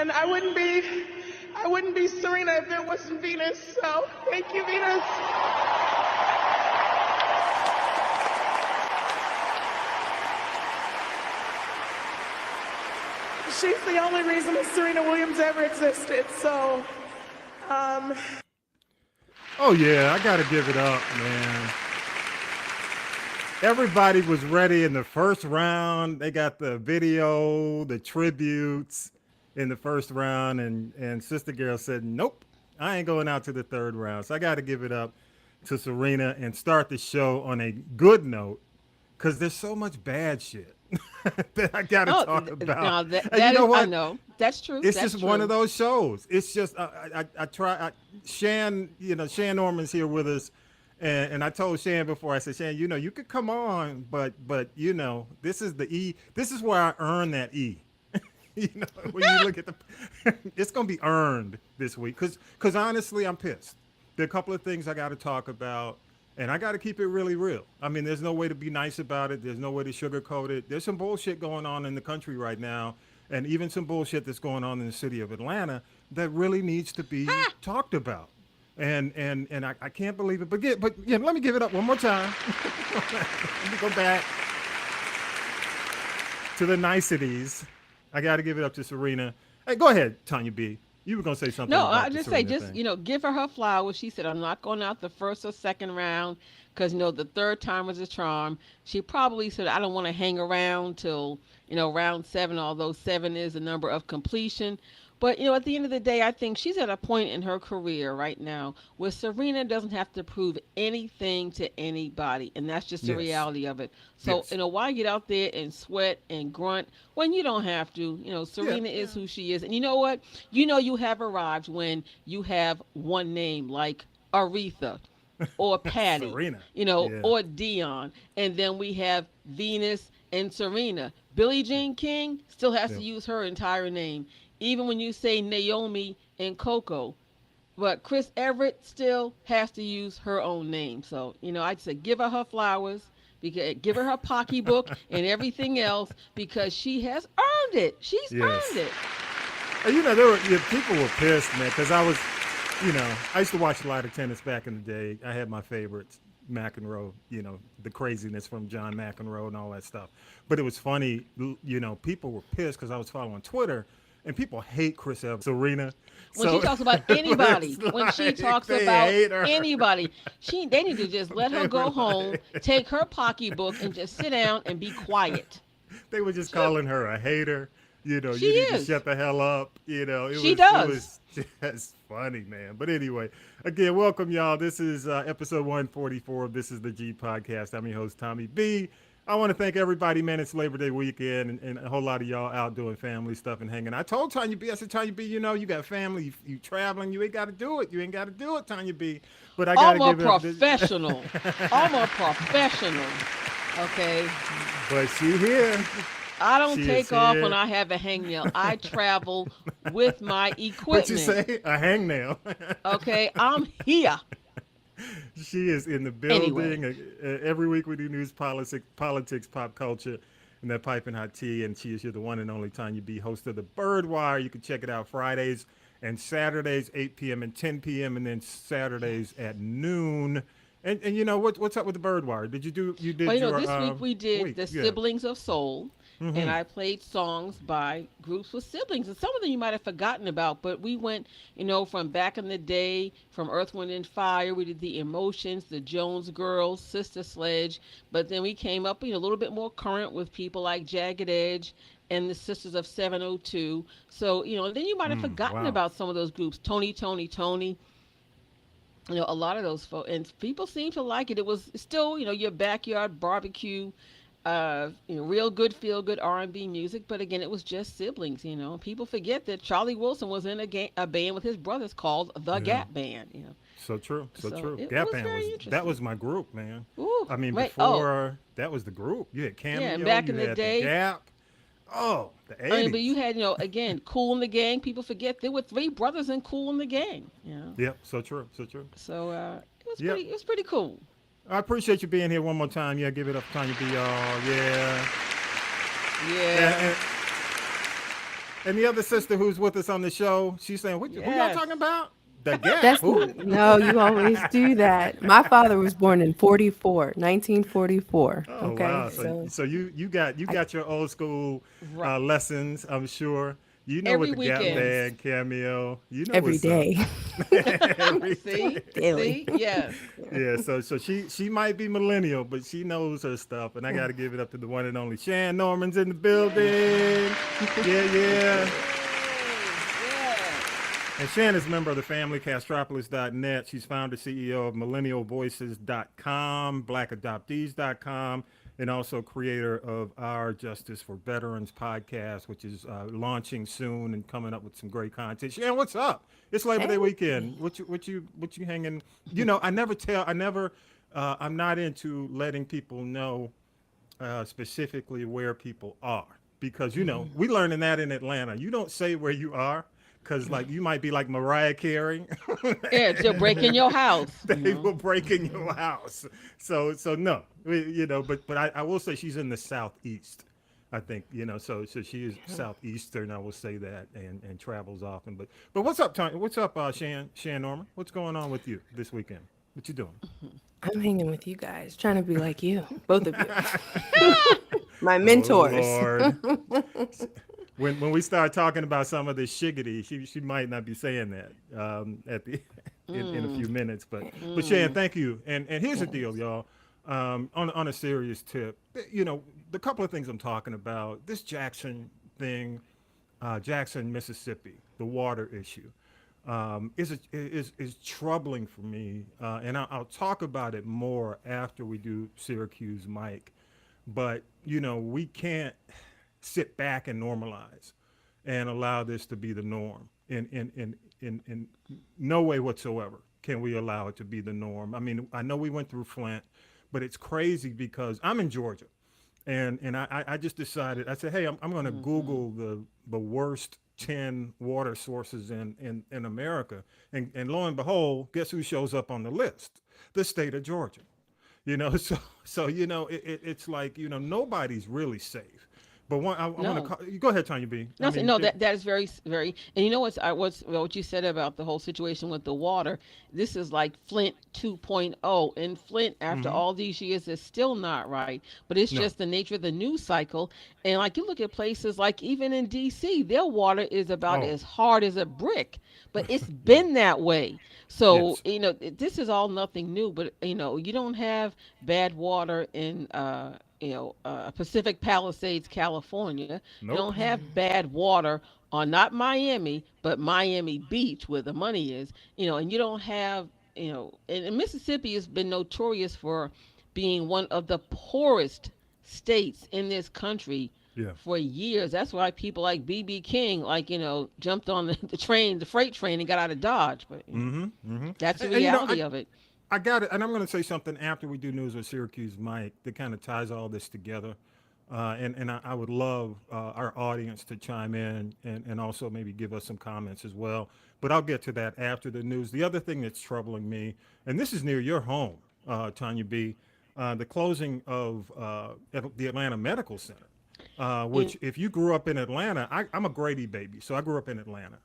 And I wouldn't be Serena if there wasn't Venus. So thank you, Venus. She's the only reason that Serena Williams ever existed. So, Oh yeah, I gotta give it up, man. Everybody was ready in the first round. They got the video, the tributes in the first round, and Sister Girl said, "Nope, I ain't going out to the third round." So I got to give it up to Serena and start the show on a good note because there's so much bad shit that I got to Oh, talk about. now And you know I what? know that's true. It's That's just one true. of those shows. It's just I try. Shan Norman's here with us, and I told Shan before. I said, Shan, you could come on, but this is the E. This is where I earn that E. When you look at the, it's gonna be earned this week because honestly, I'm pissed. There are a couple of things I got to talk about, and I got to keep it really real. I mean, there's no way to be nice about it. There's no way to sugarcoat it. There's some bullshit going on in the country right now, and even some bullshit that's going on in the city of Atlanta that really needs to be talked about. And I can't believe it. But let me give it up one more time. Let me go back to the niceties. I got to give it up to Serena. Hey, go ahead, Tanya B. You were gonna say something. No, about I the just say, Serena thing. give her flowers. She said, I'm not going out the first or second round because the third time was a charm. She probably said, I don't want to hang around till round seven, although seven is the number of completion. But at the end of the day, I think she's at a point in her career right now where Serena doesn't have to prove anything to anybody, and that's just the Yes. reality of it. So, Yes. why get out there and sweat and grunt when you don't have to? Yeah. Serena is who she is, and you know what? You have arrived when you have one name like Aretha or Patty, Serena. Yeah. or Dion, and then we have Venus and Serena. Billie Jean King still has Yeah. to use her entire name, even when you say Naomi and Coco. But Chris Everett still has to use her own name. So, I'd say give her flowers, because give her pocketbook and everything else because she has earned it. She's Yes. earned it. And people were pissed, man, because I used to watch a lot of tennis back in the day. I had my favorites, McEnroe, the craziness from John McEnroe and all that stuff. But it was funny, people were pissed because I was following Twitter, and people hate Chris Evans, Serena. When she talks about anybody, when she talks they about hate her. anybody, they need to just let her They go were home, like- take her pocketbook, and just sit down and be quiet. They were just calling her a hater. She You need to is. shut the hell up. She does. It was just funny, man. But anyway, again, welcome, y'all. This is episode 144 of This is the G Podcast. I'm your host, Tommy B. I want to thank everybody, man. It's Labor Day weekend, and a whole lot of y'all out doing family stuff and hanging. I told Tanya B, I said, Tanya B, you got family, you traveling, you ain't got to do it. You ain't got to do it, Tanya B. But I got to I'm a give it up. professional. I'm a professional. Okay. But she here. I don't She take is off here. when I have a hangnail. I travel with my What you equipment. say? A hangnail. Okay, I'm here. She is in the Anyway. building. Every week we do news, politics, pop culture, and that piping hot tea. And she is here, the one and only Tanya B, host of the Bird Wire. You can check it out Fridays and Saturdays, 8 p.m. and 10 p.m. and then Saturdays at noon. And what's up with the Bird Wire? Did you did Well, your this week we did the yeah. Siblings of Soul, Mhm. and I played songs by groups with siblings, and some of them you might have forgotten about, but we went, from back in the day, from Earth, Wind, and Fire. We did the Emotions, the Jones Girls, Sister Sledge, but then we came up, a little bit more current with people like Jagged Edge and the Sisters of 702. So, and then you might have forgotten wow. about some of those groups, Tony, a lot of those folks, and people seem to like it. It was still, your backyard barbecue, real good, feel good R&B music. But again, it was just siblings. People forget that Charlie Wilson was in a band with his brothers called the Yeah. Gap Band. So true. So true. It Gap was Band very that interesting. was my group, man. Ooh, I mean, wait, before that was the group. You had Cameo. and back you in the had day- the Gap. Oh, the 80s. I mean, but you had, again, Cool in the Gang. People forget there were three brothers in Cool in the Gang. Yep. So true. So true. So it was Yep. pretty. It was pretty cool. I appreciate you being here one more time. Yeah, give it up, Tanya B. Y'all. Yeah. Yeah. And the other sister who's with us on the show, she's saying, who y'all Yes. talking about? The Gap. That's Who? no, you always do that. My father was born in 44, 1944. Oh Okay, wow! Oh, so So you I got your old school right. lessons. I'm sure you know what Every the Gap weekend. yes, Band cameo. You know every what's up. day, Every See? daily. See? Yes. Yeah, so she might be millennial, but she knows her stuff, and I got to give it up to the one and only Shan Norman's in the building. Yeah, yeah. Yes. And Shan is a member of the family, Castropolis.net. She's founder, CEO of MillennialVoices.com, BlackAdoptees.com, and also creator of Our Justice for Veterans podcast, which is launching soon and coming up with some great content. Shan, what's up? It's Labor Day Hey, weekend. What you hanging? You know, I'm not into letting people know specifically where people are because we learning that in Atlanta. You don't say where you are because like you might be like Mariah Carey. Yeah, they'll break in your house. They will break in your house. So no, but I will say she's in the southeast. I think so she is southeastern. I will say that and travels often. But what's up, Tony? What's up, Shan Norman? What's going on with you this weekend? What you doing? I'm hanging with you guys, trying to be like you, both of you, my Oh mentors. Lord. When we start talking about some of this shiggity, she might not be saying that at the in a few minutes. But Shan, thank you. And here's the deal, y'all. On a serious tip, the couple of things I'm talking about, this Jackson thing, Jackson, Mississippi, the water issue, is troubling for me, and I'll talk about it more after we do Syracuse Mike. But we can't sit back and normalize and allow this to be the norm. In no way whatsoever can we allow it to be the norm. I mean, I know we went through Flint, but it's crazy because I'm in Georgia. And I just decided, I said, hey, I'm going to Google the worst 10 water sources in America. And lo and behold, guess who shows up on the list? The state of Georgia. It's like nobody's really safe. But I want to No. call. You go ahead, Tanya B. I Nothing. mean, No, that is very very. And you know what you said about the whole situation with the water. This is like Flint 2.0. And Flint, after mm-hmm. all these years, is still not right. But it's No, just the nature of the news cycle. And like you look at places like even in D.C., their water is about oh as hard as a brick. But it's yeah, been that way. So yes, this is all nothing new. But you don't have bad water in Pacific Palisades, California. You don't nope, have bad water on not Miami, but Miami Beach where the money is. And you don't have, and Mississippi has been notorious for being one of the poorest states in this country yeah, for years. That's why people like BB King, like, jumped on the train, the freight train, and got out of Dodge. But mm-hmm, mm-hmm. that's the And reality of it. I got it, and I'm going to say something after we do news with Syracuse Mike that kind of ties all this together. And I would love our audience to chime in and also maybe give us some comments as well. But I'll get to that after the news. The other thing that's troubling me, and this is near your home, Tanya B., the closing of the Atlanta Medical Center. And Which, if you grew up in Atlanta, I'm a Grady baby, so I grew up in Atlanta.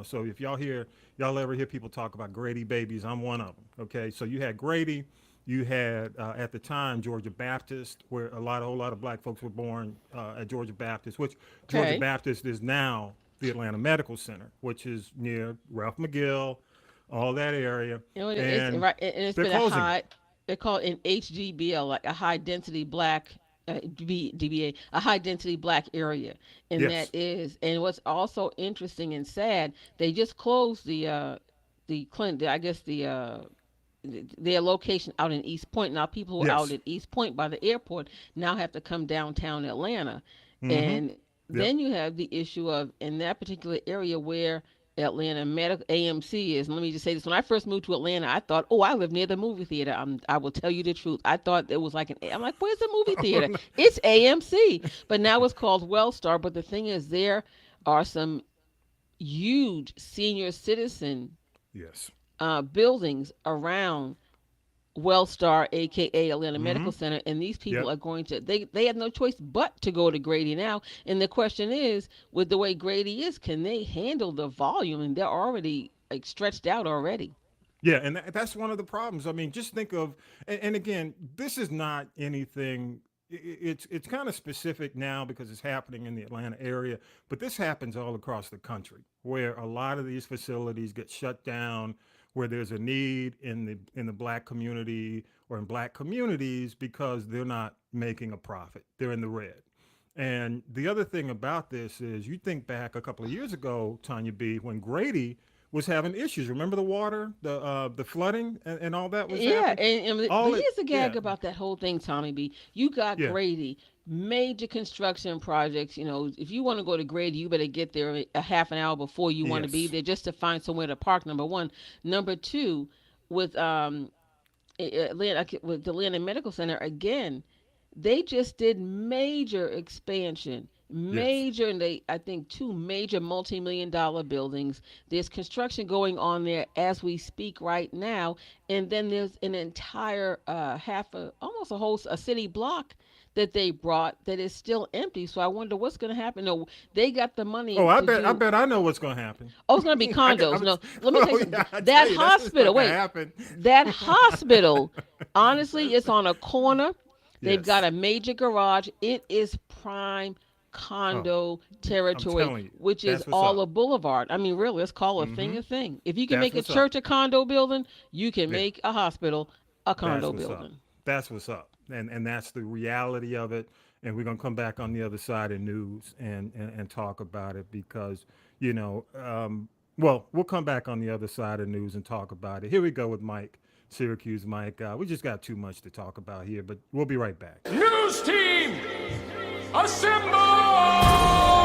So if y'all ever hear people talk about Grady babies, I'm one of them. Okay, so you had Grady, you had at the time Georgia Baptist, where whole lot of black folks were born at Georgia Baptist, which Georgia okay. Baptist is now the Atlanta Medical Center, which is near Ralph McGill, all that area, It's and right, and it's they're been a closing it. high. They call it an HGBL, like a high density black DBA, a high density black area, and that Yes, is. And what's also interesting and sad, they just closed the Clint, I guess their location out in East Point. Now people who are out yes, at East Point by the airport now have to come downtown Atlanta, mm-hmm, and yep. then you have the issue of in that particular area where Atlanta Medical AMC is. Let me just say this: when I first moved to Atlanta, I thought, "Oh, I live near the movie theater." I will tell you the truth. I thought it was like I'm like, "Where's the movie theater?" It's AMC, but now it's called Wellstar. But the thing is, there are some huge senior citizen Yes, buildings around Wellstar, aka Atlanta Mm-hmm. Medical Center, and these people Yep. are going to they have no choice but to go to Grady now. And the question is, with the way Grady is, can they handle the volume? And they're already like stretched out already. Yeah, and that's one of the problems. I mean, just think of, and again, this is not anything. It's kind of specific now because it's happening in the Atlanta area, but this happens all across the country where a lot of these facilities get shut down, where there's a need in the black community or in black communities because they're not making a profit. They're in the red. And the other thing about this is you think back a couple of years ago, Tanya B, when Grady was having issues. Remember the water, the flooding, and all that was Yeah, happening. but All it, here's the yeah, gag about that whole thing, Tommy B. You got yeah, Grady, major construction projects. You know, if you want to go to Grady, you better get there a half an hour before you want to be yes, there just to find somewhere to park. Number one, number two, with Atlanta, with the Atlanta Medical Center again, they just did major expansion, yes. major, and they I think two major multi-million-dollar buildings. There's construction going on there as we speak right now, and then there's an entire half a almost a whole a city block that they brought that is still empty. So I wonder what's going to happen. No, they got the Oh, money I to bet, I do. bet I know what's going to happen. Oh, it's going to be I condos. was, No, let me tell you oh something. yeah, I tell That you, that's what's going hospital. to Wait, happen. that hospital, honestly, it's on a corner. They've got Yes. a major garage. It is prime Oh, condo I'm territory, telling you, which is that's what's all up. a boulevard. I mean, really, let's call Mm-hmm. a thing. If you can That's make a what's up. church a condo building, you can Yeah. make a hospital a That's condo what's up. building. That's what's up. And that's the reality of it. And we're gonna come back on the other side of news and talk about it because, you know, well, we'll come back on the other side of news and talk about it. Here we go with Mike, Syracuse Mike. We just got too much to talk about here, but we'll be right back. News team, assemble!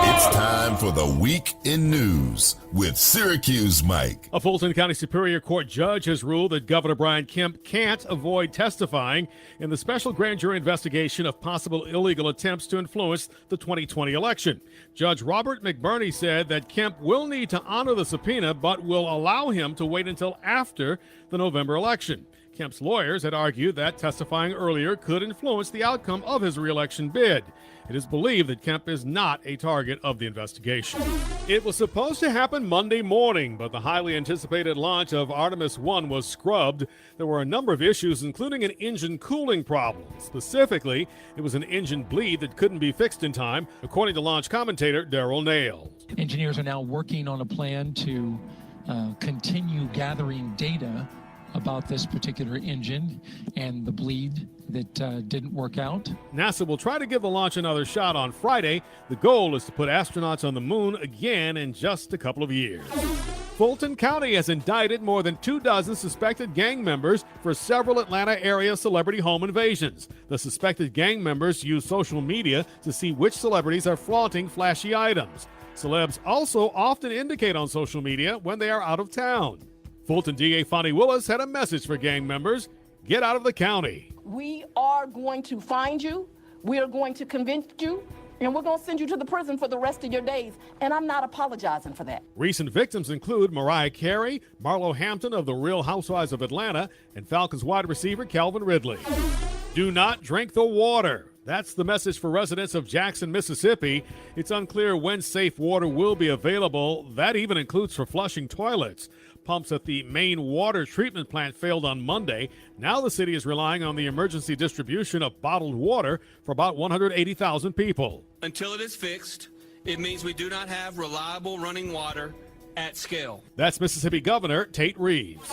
It's time for the Week in News with Syracuse Mike. A Fulton County Superior Court judge has ruled that Governor Brian Kemp can't avoid testifying in the special grand jury investigation of possible illegal attempts to influence the 2020 election. Judge Robert McBurney said that Kemp will need to honor the subpoena, but will allow him to wait until after the November election. Kemp's lawyers had argued that testifying earlier could influence the outcome of his reelection bid. It is believed that Kemp is not a target of the investigation. It was supposed to happen Monday morning, but the highly anticipated launch of Artemis 1 was scrubbed. There were a number of issues, including an engine cooling problem. Specifically, it was an engine bleed that couldn't be fixed in time, according to launch commentator Darrell Nail. Engineers are now working on a plan to continue gathering data about this particular engine and the bleed that didn't work out. NASA will try to give the launch another shot on Friday. The goal is to put astronauts on the moon again in just a couple of years. Fulton County has indicted more than 24 suspected gang members for several Atlanta area celebrity home invasions. The suspected gang members use social media to see which celebrities are flaunting flashy items. Celebs also often indicate on social media when they are out of town. Fulton DA Fonnie Willis had a message for gang members: get out of the county. We are going to find you, we are going to convict you, and we're going to send you to the prison for the rest of your days. And I'm not apologizing for that. Recent victims include Mariah Carey, Marlo Hampton of The Real Housewives of Atlanta, and Falcons wide receiver Calvin Ridley. Do not drink the water. That's the message for residents of Jackson, Mississippi. It's unclear when safe water will be available. That even includes for flushing toilets. Pumps at the main water treatment plant failed on Monday. Now the city is relying on the emergency distribution of bottled water for about 180,000 people. Until it is fixed, it means we do not have reliable running water at scale. That's Mississippi Governor Tate Reeves.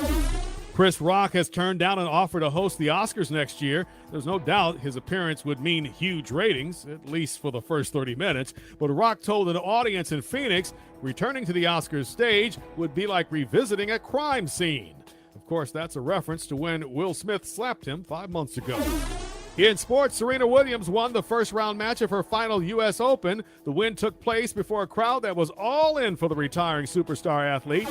Chris Rock has turned down an offer to host the Oscars next year. There's no doubt his appearance would mean huge ratings, at least for the first 30 minutes. But Rock told an audience in Phoenix returning to the Oscars stage would be like revisiting a crime scene. Of course, that's a reference to when Will Smith slapped him 5 months ago. In sports, Serena Williams won the first-round match of her final U.S. Open. The win took place before a crowd that was all in for the retiring superstar athlete.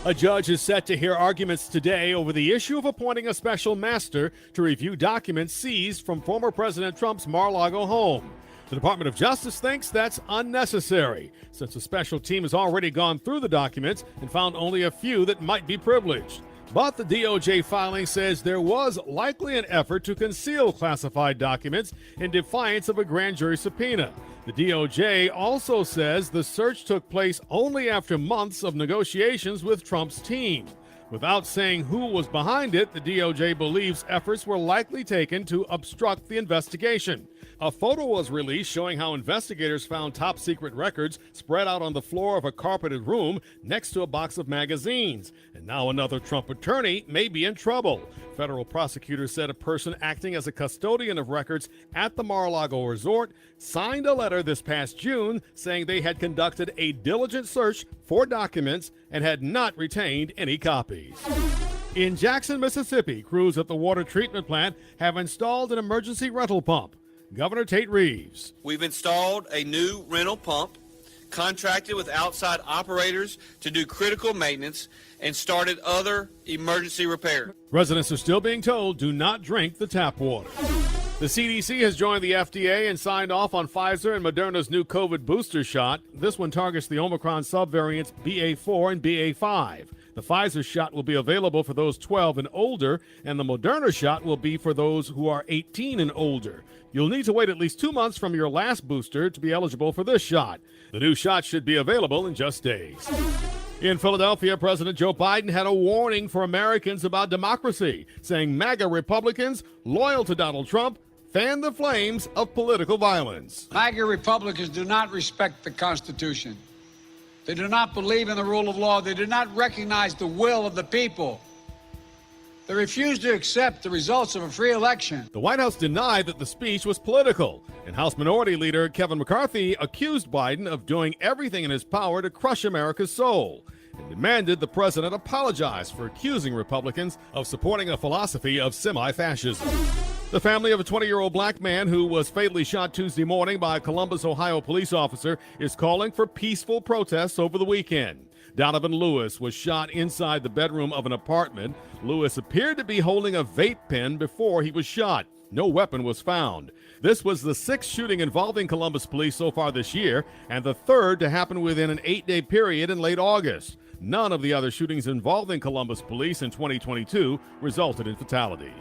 A judge is set to hear arguments today over the issue of appointing a special master to review documents seized from former President Trump's Mar-a-Lago home. The Department of Justice thinks that's unnecessary, since a special team has already gone through the documents and found only a few that might be privileged. But the DOJ filing says there was likely an effort to conceal classified documents in defiance of a grand jury subpoena. The DOJ also says the search took place only after months of negotiations with Trump's team. Without saying who was behind it, the DOJ believes efforts were likely taken to obstruct the investigation. A photo was released showing how investigators found top-secret records spread out on the floor of a carpeted room next to a box of magazines. And now another Trump attorney may be in trouble. Federal prosecutors said a person acting as a custodian of records at the Mar-a-Lago resort signed a letter this past June saying they had conducted a diligent search for documents and had not retained any copies. In Jackson, Mississippi, crews at the water treatment plant have installed an emergency rental pump. Governor Tate Reeves. We've installed a new rental pump, contracted with outside operators to do critical maintenance, and started other emergency repairs. Residents are still being told do not drink the tap water. The CDC has joined the FDA and signed off on Pfizer and Moderna's new COVID booster shot. This one targets the Omicron subvariants BA4 and BA5. The Pfizer shot will be available for those 12 and older, and the Moderna shot will be for those who are 18 and older. You'll need to wait at least 2 months from your last booster to be eligible for this shot. The new shot should be available in just days. In Philadelphia, President Joe Biden had a warning for Americans about democracy, saying MAGA Republicans loyal to Donald Trump fan the flames of political violence. MAGA Republicans do not respect the Constitution. They do not believe in the rule of law. They do not recognize the will of the people. They refuse to accept the results of a free election. The White House denied that the speech was political, and House Minority Leader Kevin McCarthy accused Biden of doing everything in his power to crush America's soul and demanded the president apologize for accusing Republicans of supporting a philosophy of semi-fascism. The family of a 20-year-old black man who was fatally shot Tuesday morning by a Columbus, Ohio police officer is calling for peaceful protests over the weekend. Donovan Lewis was shot inside the bedroom of an apartment. Lewis appeared to be holding a vape pen before he was shot. No weapon was found. This was the 6th shooting involving Columbus police so far this year, and the 3rd to happen within an 8-day period in late August. None of the other shootings involving Columbus police in 2022 resulted in fatalities.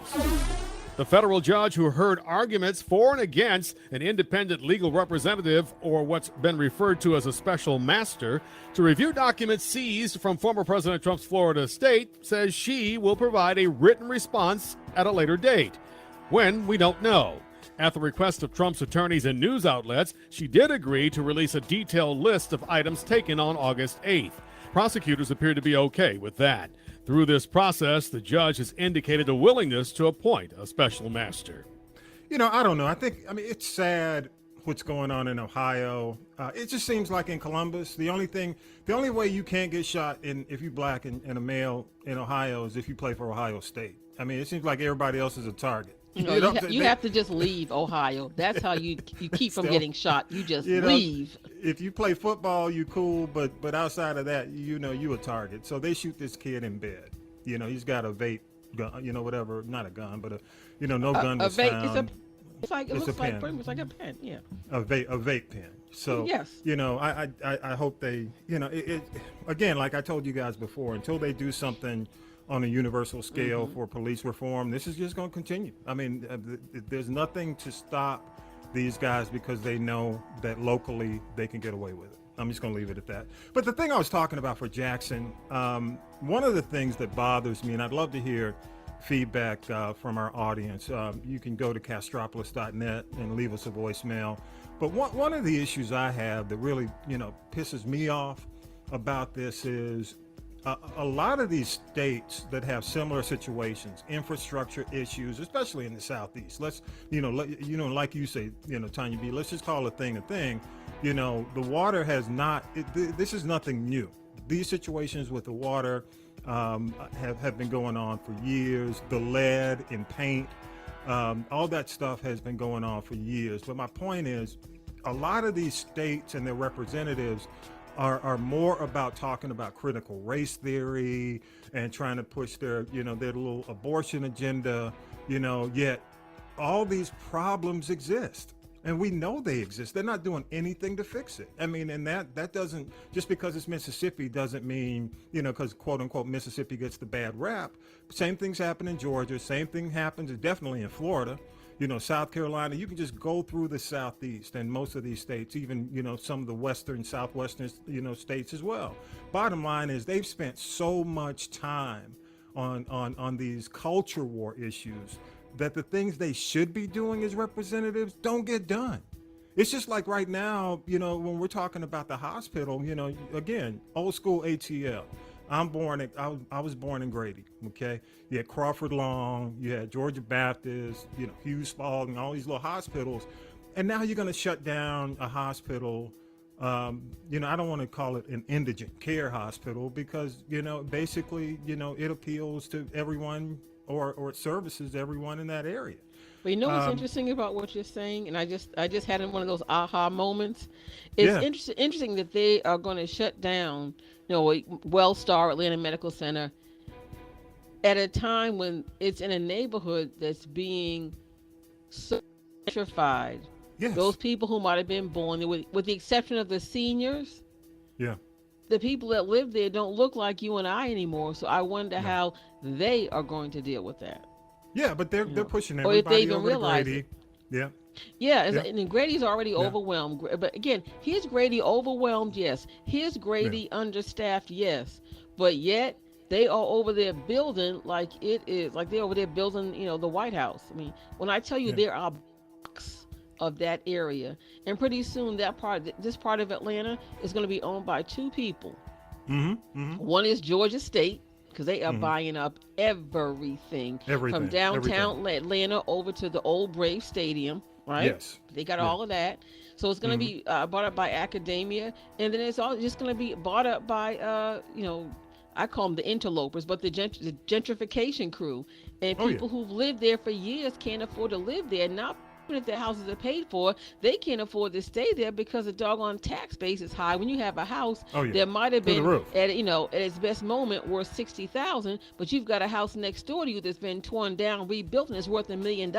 The federal judge who heard arguments for and against an independent legal representative, or what's been referred to as a special master, to review documents seized from former President Trump's Florida estate, says she will provide a written response at a later date. When, we don't know. At the request of Trump's attorneys and news outlets, she did agree to release a detailed list of items taken on August 8th. Prosecutors appear to be okay with that. Through this process, the judge has indicated a willingness to appoint a special master. You know, I don't know. I mean, it's sad what's going on in Ohio. It just seems like in Columbus, the only way you can't get shot if you're black and a male in Ohio is if you play for Ohio State. I mean, it seems like everybody else is a target. You have to just leave Ohio. That's how you keep from getting shot. You just leave. If you play football, you cool, but outside of that, you a target. So they shoot this kid in bed. He's got a vape gun, whatever, not a gun, but no gun was found. It looks like pretty much like a pen, yeah. A vape pen. So yes. I hope they, again, like I told you guys before, until they do something on a universal scale for police reform, this is just going to continue. I mean, there's nothing to stop these guys because they know that locally they can get away with it. I'm just going to leave it at that. But the thing I was talking about for Jackson, one of the things that bothers me, and I'd love to hear feedback from our audience, you can go to castropolis.net and leave us a voicemail. But one of the issues I have that really, pisses me off about this is a lot of these states that have similar situations, infrastructure issues, especially in the Southeast. Let's, like you say, Tanya B, let's just call a thing. The water has not, this is nothing new. These situations with the water have been going on for years. The lead in paint, all that stuff has been going on for years. But my point is, a lot of these states and their representatives are more about talking about critical race theory and trying to push their little abortion agenda, yet all these problems exist. and we know they exist. They're not doing anything to fix it. I mean, and that doesn't, just because it's Mississippi doesn't mean, because quote unquote Mississippi gets the bad rap. Same things happen in Georgia. Same thing happens definitely in Florida. South Carolina. You can just go through the Southeast and most of these states, even some of the western, southwestern states as well. Bottom line is they've spent so much time on these culture war issues that the things they should be doing as representatives don't get done. It's just like right now, when we're talking about the hospital, again, old school ATL. I was born in Grady, okay? You had Crawford Long, you had Georgia Baptist, Hughes Spalding, all these little hospitals. And now you're going to shut down a hospital. I don't want to call it an indigent care hospital because, basically, it appeals to everyone or it services everyone in that area. But what's interesting about what you're saying, and I just had one of those aha moments. It's interesting that they are going to shut down, Wellstar Atlanta Medical Center at a time when it's in a neighborhood that's being gentrified. Yes. Those people who might have been born there, with the exception of the seniors. Yeah. The people that live there don't look like you and I anymore. So I wonder how they are going to deal with that. Yeah, but they're pushing or if they everybody even over to realize Grady. it. Yeah. Yeah, and Grady's already overwhelmed. But again, here's Grady overwhelmed, yes. Here's Grady understaffed, yes. But yet they are over there building like they're over there building, the White House. I mean, when I tell you there are blocks of that area, and pretty soon this part of Atlanta is going to be owned by two people. One is Georgia State, because they are buying up everything from downtown Atlanta over to the old Brave Stadium, right? Yes. They got all of that. So it's going to be bought up by academia, and then it's all just going to be bought up by, I call them the interlopers, but the gentrification crew. And people who've lived there for years can't afford to live there. Not if their houses are paid for, they can't afford to stay there because the doggone tax base is high. When you have a house that might have been at its best moment worth $60,000, but you've got a house next door to you that's been torn down, rebuilt, and it's worth $1 million.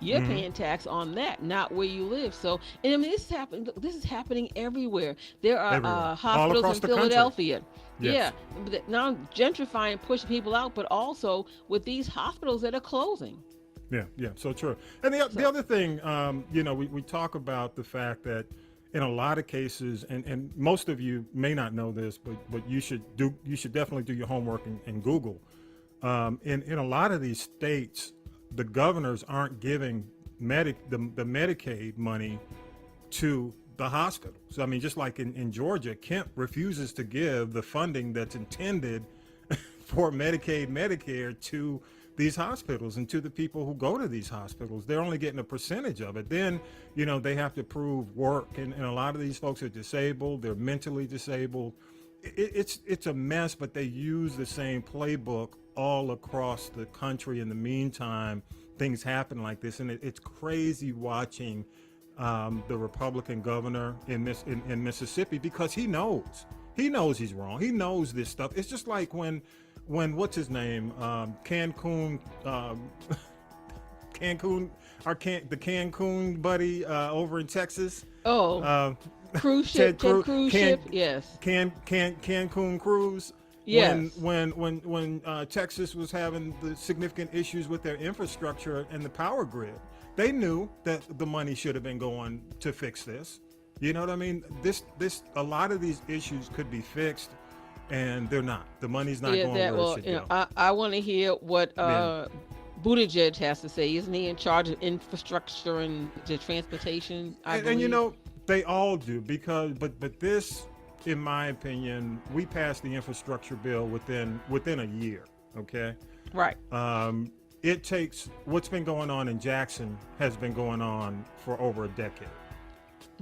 You're paying tax on that, not where you live. So, and I mean, this is happening everywhere. There are hospitals in Philadelphia. Yes. Yeah, now gentrifying, pushing people out, but also with these hospitals that are closing. Yeah, so true. And the other thing, we talk about the fact that in a lot of cases, and most of you may not know this, but you should definitely do your homework and Google. In a lot of these states, the governors aren't giving the Medicaid money to the hospitals. I mean, just like in Georgia, Kemp refuses to give the funding that's intended for Medicaid, Medicare to these hospitals and to the people who go to these hospitals. They're only getting a percentage of it. Then, they have to prove work. And a lot of these folks are disabled. They're mentally disabled. It's a mess, but they use the same playbook all across the country. In the meantime, things happen like this. And it's crazy watching the Republican governor in Mississippi, because he knows he's wrong. He knows this stuff. It's just like when what's his name, Cancun, the Cancun buddy over in Texas. Cruise ship, cruise ship, yes. Cancun cruise. Yes. When Texas was having the significant issues with their infrastructure and the power grid, they knew that the money should have been going to fix this. You know what I mean? A lot of these issues could be fixed, and they're not. The money's not going where it should go. I want to hear what Buttigieg has to say. Isn't he in charge of infrastructure and the transportation? And they all do, but this, in my opinion, we passed the infrastructure bill within a year. Okay. Right. It takes what's been going on in Jackson has been going on for over a decade.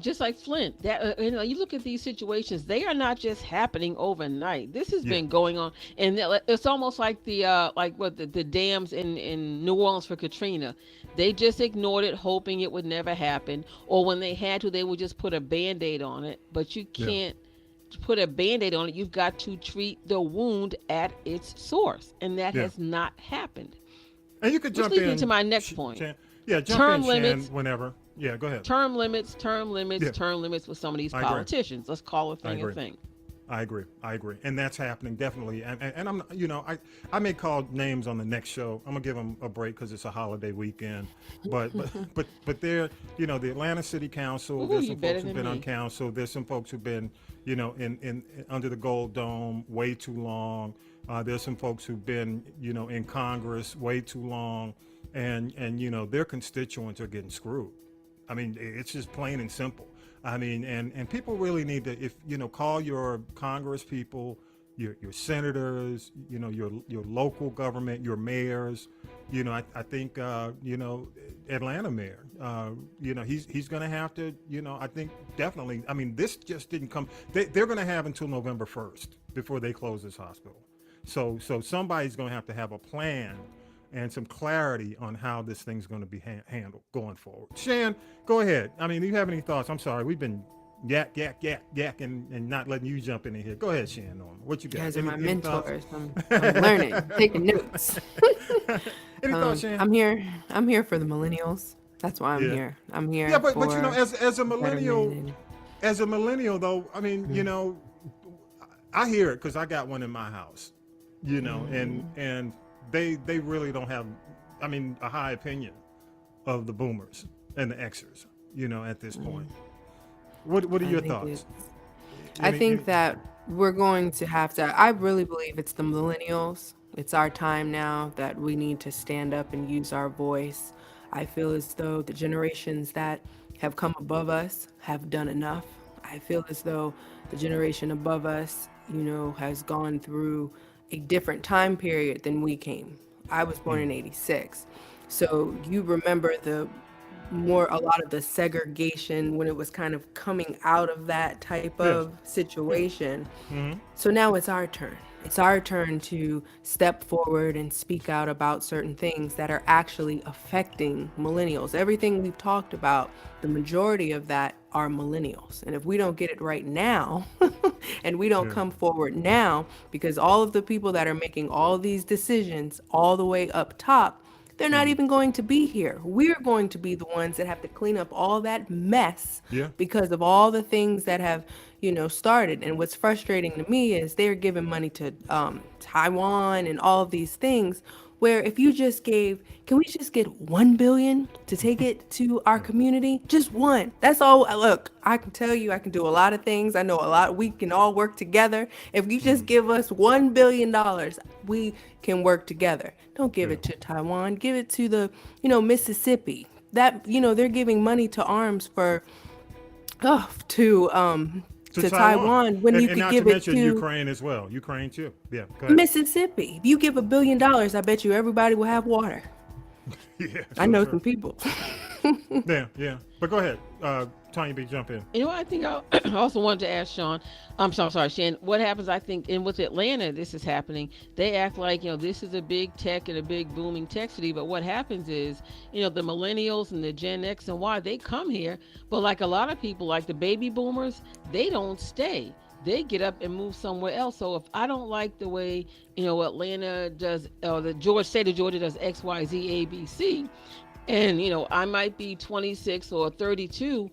Just like Flint, you look at these situations; they are not just happening overnight. This has been going on, and it's almost like the dams in New Orleans for Katrina. They just ignored it, hoping it would never happen, or when they had to, they would just put a Band-Aid on it. But you can't put a Band-Aid on it. You've got to treat the wound at its source, and that has not happened. And you could jump in to my next point. Jump term in, limits. Shan, whenever. Yeah, go ahead. Term limits, Yeah. term limits with some of these I agree. politicians. Let's call a thing a agree. thing. I agree, and that's happening definitely. And I'm, I may call names on the next show. I'm gonna give them a break because it's a holiday weekend. But they're, the Atlanta City Council. Ooh, There's you some better folks who've than been on me. council. There's some folks who've been, in under the Gold Dome way too long. There's some folks who've been, in Congress way too long, and their constituents are getting screwed. I mean, it's just plain and simple. I mean, and people really need to, call your Congress people, your senators, your local government, your mayors. I think, Atlanta mayor, he's going to have to, I think definitely. I mean, this just didn't come. They're going to have until November 1st before they close this hospital. So somebody's going to have a plan and some clarity on how this thing's going to be handled going forward. Shan, go ahead. I mean, do you have any thoughts? I'm sorry, we've been yak, and not letting you jump in here. Go ahead, Shan Norman. What you got? You guys are my Any thoughts? mentors. I'm learning, taking notes. Any thoughts, Shan? I'm here for the millennials. That's why I'm here. I'm here. Yeah, but for as a millennial, betterment though, I mean, I hear it because I got one in my house, and they really don't have, I mean, a high opinion of the boomers and the Xers, at this point. What are your thoughts? I think that we're going to have to, I really believe it's the millennials. It's our time now that we need to stand up and use our voice. I feel as though the generations that have come above us have done enough. I feel as though the generation above us, has gone through a different time period than we came. I was born in 86. So you remember a lot of the segregation when it was kind of coming out of that type of situation. So now it's our turn. It's our turn to step forward and speak out about certain things that are actually affecting millennials. Everything we've talked about, the majority of that are millennials. And if we don't get it right now, and we don't come forward now, because all of the people that are making all these decisions all the way up top, they're not even going to be here. We're going to be the ones that have to clean up all that mess because of all the things that have, started. And what's frustrating to me is they're giving money to Taiwan and all of these things, where if you just can we just get 1 billion to take it to our community? Just one. That's all. Look, I can tell you, I can do a lot of things. I know a lot. We can all work together. If you just give us $1 billion, we can work together. Don't give it to Taiwan. Give it to the, Mississippi. That, they're giving money to arms to Taiwan when you could give it to Ukraine as well. Ukraine too. Yeah. Go ahead. Mississippi. If you give $1 billion, I bet you everybody will have water. I know some people. Yeah. But go ahead, Tanya B, jump in. I think I also wanted to ask Sean. I'm sorry, Shan. What happens? I think, and with Atlanta, this is happening. They act like this is a big tech and a big booming tech city. But what happens is, the millennials and the Gen X and Y, they come here. But like a lot of people, like the baby boomers, they don't stay. They get up and move somewhere else. So if I don't like the way, Atlanta does, or the state of Georgia does X, Y, Z, A, B, C, and, I might be 26 or 32,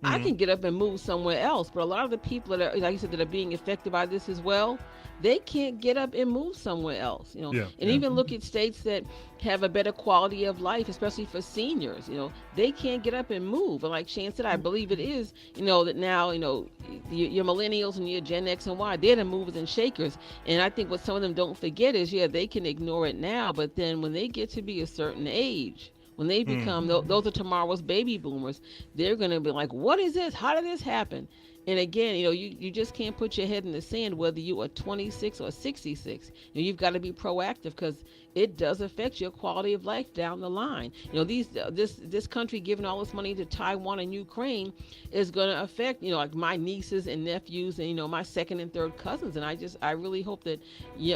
I can get up and move somewhere else. But a lot of the people that are, like you said, that are being affected by this as well, they can't get up and move somewhere else, even look at states that have a better quality of life, especially for seniors, they can't get up and move. And like Shan said, I believe it is, that now, your millennials and your Gen X and Y, they're the movers and shakers. And I think what some of them don't forget is, they can ignore it now, but then when they get to be a certain age, when they become, those are tomorrow's baby boomers, they're going to be like, what is this? How did this happen? And again, you just can't put your head in the sand, whether you are 26 or 66. You've got to be proactive, because it does affect your quality of life down the line. This country giving all this money to Taiwan and Ukraine is going to affect, like my nieces and nephews and, my second and third cousins. And I really hope that,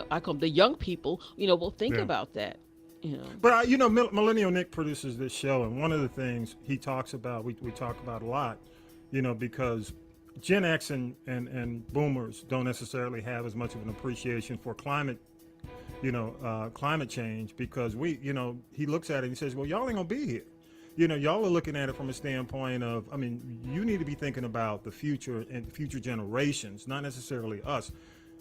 I call them the young people, will think about that. But Millennial Nick produces this show, and one of the things he talks about, we talk about a lot, because Gen X and boomers don't necessarily have as much of an appreciation for climate change, because he looks at it and he says, well, y'all ain't gonna be here. y'all are looking at it from a standpoint of, I mean, you need to be thinking about the future and future generations, not necessarily us,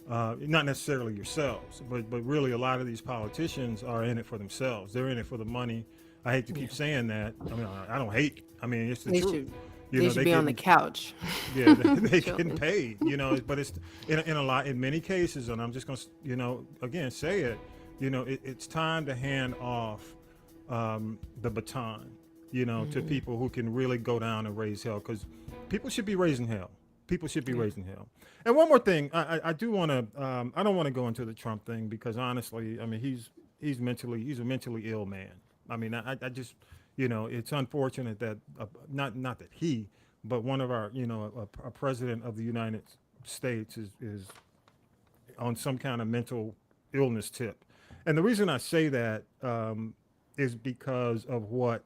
not necessarily yourselves, but really a lot of these politicians are in it for themselves. They're in it for the money. I hate to keep saying that. I mean, I don't hate. I mean, it's the truth. They should be on the couch. Yeah, they getting paid. But it's in many cases, and I'm just gonna, again, say it. It's time to hand off the baton, to people who can really go down and raise hell, because people should be raising hell. People should be raising hell. And one more thing, I do want to, I don't want to go into the Trump thing, because honestly, I mean, he's a mentally ill man. I mean, I just, it's unfortunate that not that he, but one of our, a president of the United States is on some kind of mental illness tip. And the reason I say that is because of what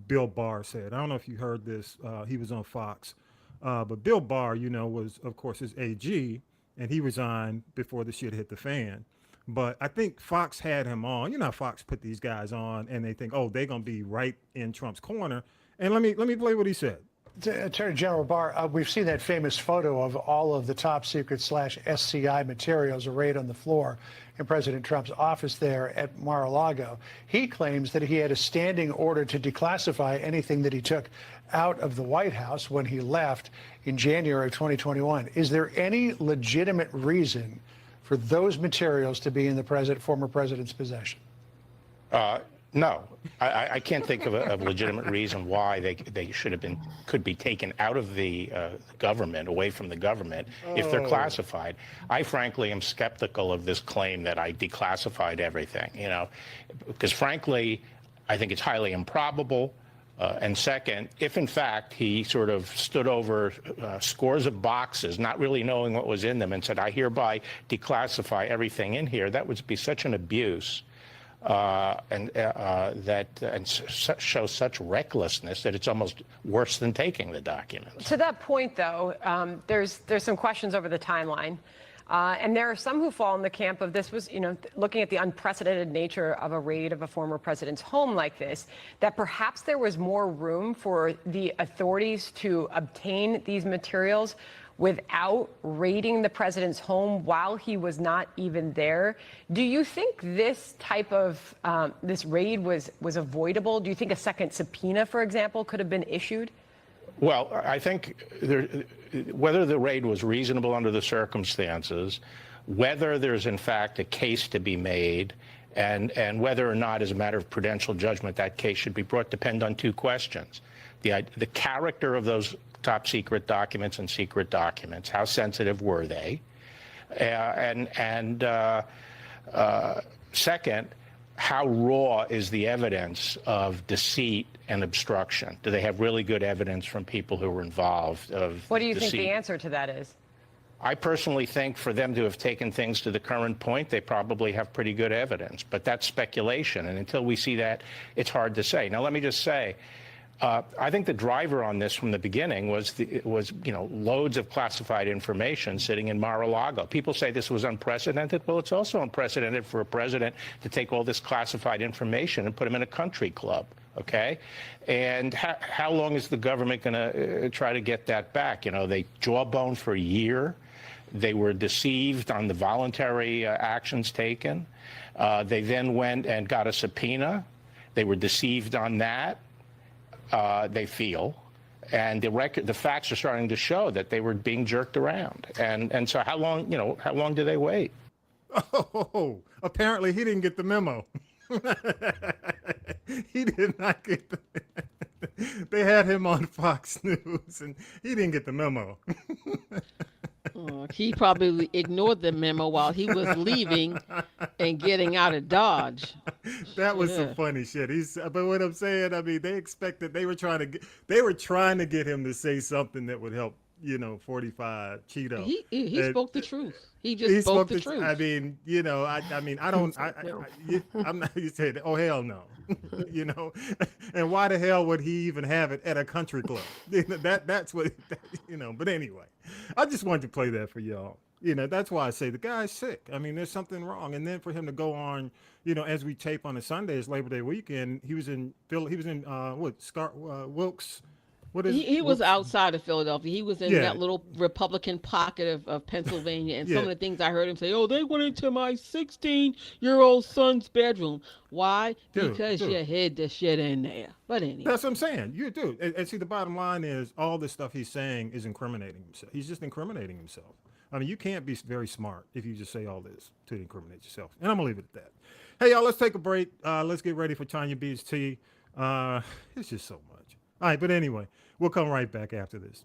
Bill Barr said. I don't know if you heard this. He was on Fox. But Bill Barr, was, of course, his AG, and he resigned before the shit hit the fan. But I think Fox had him on. How Fox put these guys on, and they think, oh, they're going to be right in Trump's corner. And let me play what he said. Attorney General Barr, we've seen that famous photo of all of the top secret /SCI materials arrayed on the floor in President Trump's office there at Mar-a-Lago. He claims that he had a standing order to declassify anything that he took out of the White House when he left in January of 2021. Is there any legitimate reason for those materials to be in the former president's possession? No, I can't think of a legitimate reason why they could be taken out of the government, away from the government, if they're classified. I frankly am skeptical of this claim that I declassified everything, because frankly, I think it's highly improbable. And second, if in fact he sort of stood over scores of boxes, not really knowing what was in them, and said, I hereby declassify everything in here, that would be such an abuse. And show such recklessness that it's almost worse than taking the documents. To that point, though, there's some questions over the timeline. And there are some who fall in the camp of this was, looking at the unprecedented nature of a raid of a former president's home like this, that perhaps there was more room for the authorities to obtain these materials without raiding the president's home while he was not even there. Do you think this type of this raid was avoidable? Do you think a second subpoena, for example, could have been issued? Well, I think whether the raid was reasonable under the circumstances, whether there's in fact a case to be made, and whether or not, as a matter of prudential judgment, that case should be brought, depend on two questions: the character of those top secret documents and secret documents, how sensitive were they, and second, how raw is the evidence of deceit and obstruction? Do they have really good evidence from people who were involved of What do you deceit? think the answer to that is? I personally think for them to have taken things to the current point, they probably have pretty good evidence, but that's speculation, and until we see that, it's hard to say. Now, let me just say, I think the driver on this from the beginning was loads of classified information sitting in Mar-a-Lago. People say this was unprecedented. Well, it's also unprecedented for a president to take all this classified information and put him in a country club. Okay, and how long is the government going to try to get that back? They jawbone for a year. They were deceived on the voluntary actions taken. They then went and got a subpoena. They were deceived on that. They feel, and the facts are starting to show that they were being jerked around. And so how long do they wait? Oh, apparently he didn't get the memo. He did not get the they had him on Fox News, and he didn't get the memo. He probably ignored the memo while he was leaving and getting out of Dodge. That was some funny shit. But what I'm saying, I mean, they were trying to get him to say something that would help, 45 Cheeto. He spoke the truth. He spoke the truth. I mean, I'm not. You said, oh hell no, and why the hell would he even have it at a country club? That's what, But anyway, I just wanted to play that for y'all. That's why I say the guy's sick. I mean, there's something wrong. And then for him to go on, as we tape on a Sunday, it's Labor Day weekend. He was in Phil. He was in Wilkes. What is He was Wilkes? outside of Philadelphia. He was in Yeah. that little Republican pocket of Pennsylvania. And some Yeah. of the things I heard him say, oh, they went into my 16-year-old son's bedroom. Why? Dude, Because dude. you hid the shit in there. But anyway. That's what I'm saying. You do. And see, the bottom line is all the stuff he's saying is incriminating himself. He's just incriminating himself. I mean, you can't be very smart if you just say all this to incriminate yourself. And I'm going to leave it at that. Hey, y'all, let's take a break. Let's get ready for Tanya B's tea. It's just so much. All right, but anyway, we'll come right back after this.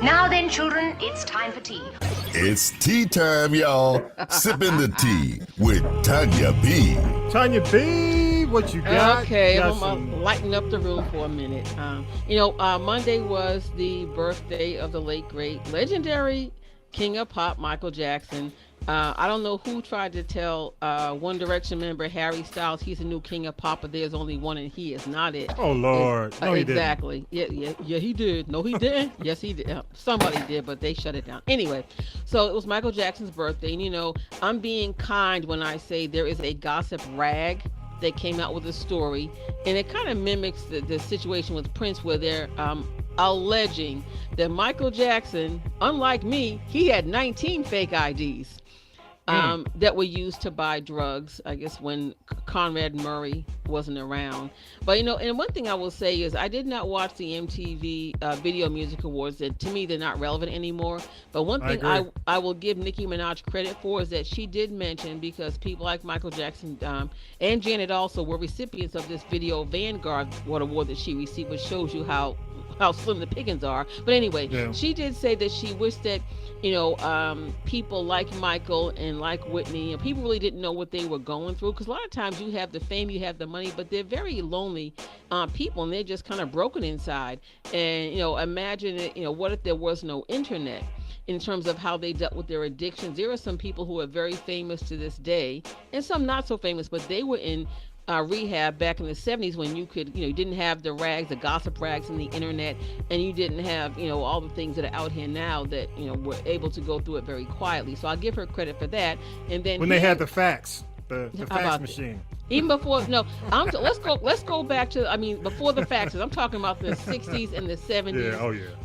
Now then, children, it's time for tea. It's tea time, y'all. Sipping the tea with Tanya B. Tanya B, what you got? Okay, Got I'm some- gonna lighten up the room for a minute. Monday was the birthday of the late great legendary King of Pop, Michael Jackson. I don't know who tried to tell One Direction member Harry Styles he's the new King of Pop, but there's only one and he is not it. Oh, Lord. No, he didn't. Exactly. Yeah, he did. No, he didn't. Yes, he did. Somebody did, but they shut it down. Anyway, so it was Michael Jackson's birthday. And, I'm being kind when I say there is a gossip rag that came out with a story, and it kind of mimics the situation with Prince where they're alleging that Michael Jackson, unlike me, he had 19 fake IDs. That were used to buy drugs, I guess, when Conrad Murray wasn't around. But, and one thing I will say is I did not watch the MTV Video Music Awards. That to me, they're not relevant anymore. But one thing I will give Nicki Minaj credit for is that she did mention, because people like Michael Jackson and Janet also were recipients of this Video Vanguard award that she received, which shows you how slim the pickings are. But anyway, she did say that she wished that people like Michael and like Whitney, and people really didn't know what they were going through, because a lot of times you have the fame, you have the money, but they're very lonely people, and they're just kind of broken inside. And imagine it, what if there was no internet in terms of how they dealt with their addictions. There are some people who are very famous to this day, and some not so famous, but they were in rehab back in the 70s when you could, you didn't have the rags, the gossip rags and the internet, and you didn't have, all the things that are out here now that, were able to go through it very quietly. So I'll give her credit for that. And then when they had the fax, the fax machine. Even before, let's go back to, before the faxes. I'm talking about the 60s and the 70s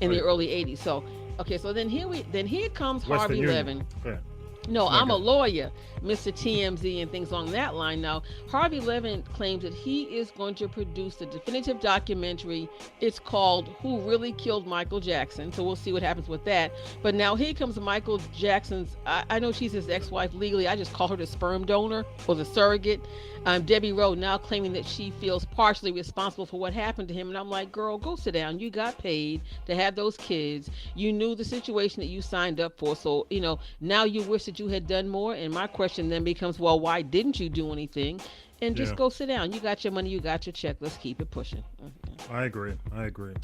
and the early 80s. So, okay, so then here comes Harvey Levin. Yeah. No, I'm a lawyer, Mr. TMZ and things along that line. Now, Harvey Levin claims that he is going to produce a definitive documentary. It's called Who Really Killed Michael Jackson. So we'll see what happens with that. But now here comes Michael Jackson's, I know she's his ex-wife legally. I just call her the sperm donor or the surrogate. Debbie Rowe now claiming that she feels partially responsible for what happened to him. And I'm like, girl, go sit down. You got paid to have those kids. You knew the situation that you signed up for. So, now you wish that you had done more. And my question then becomes, well, why didn't you do anything? And just go sit down. You got your money. You got your check. Let's keep it pushing. I agree.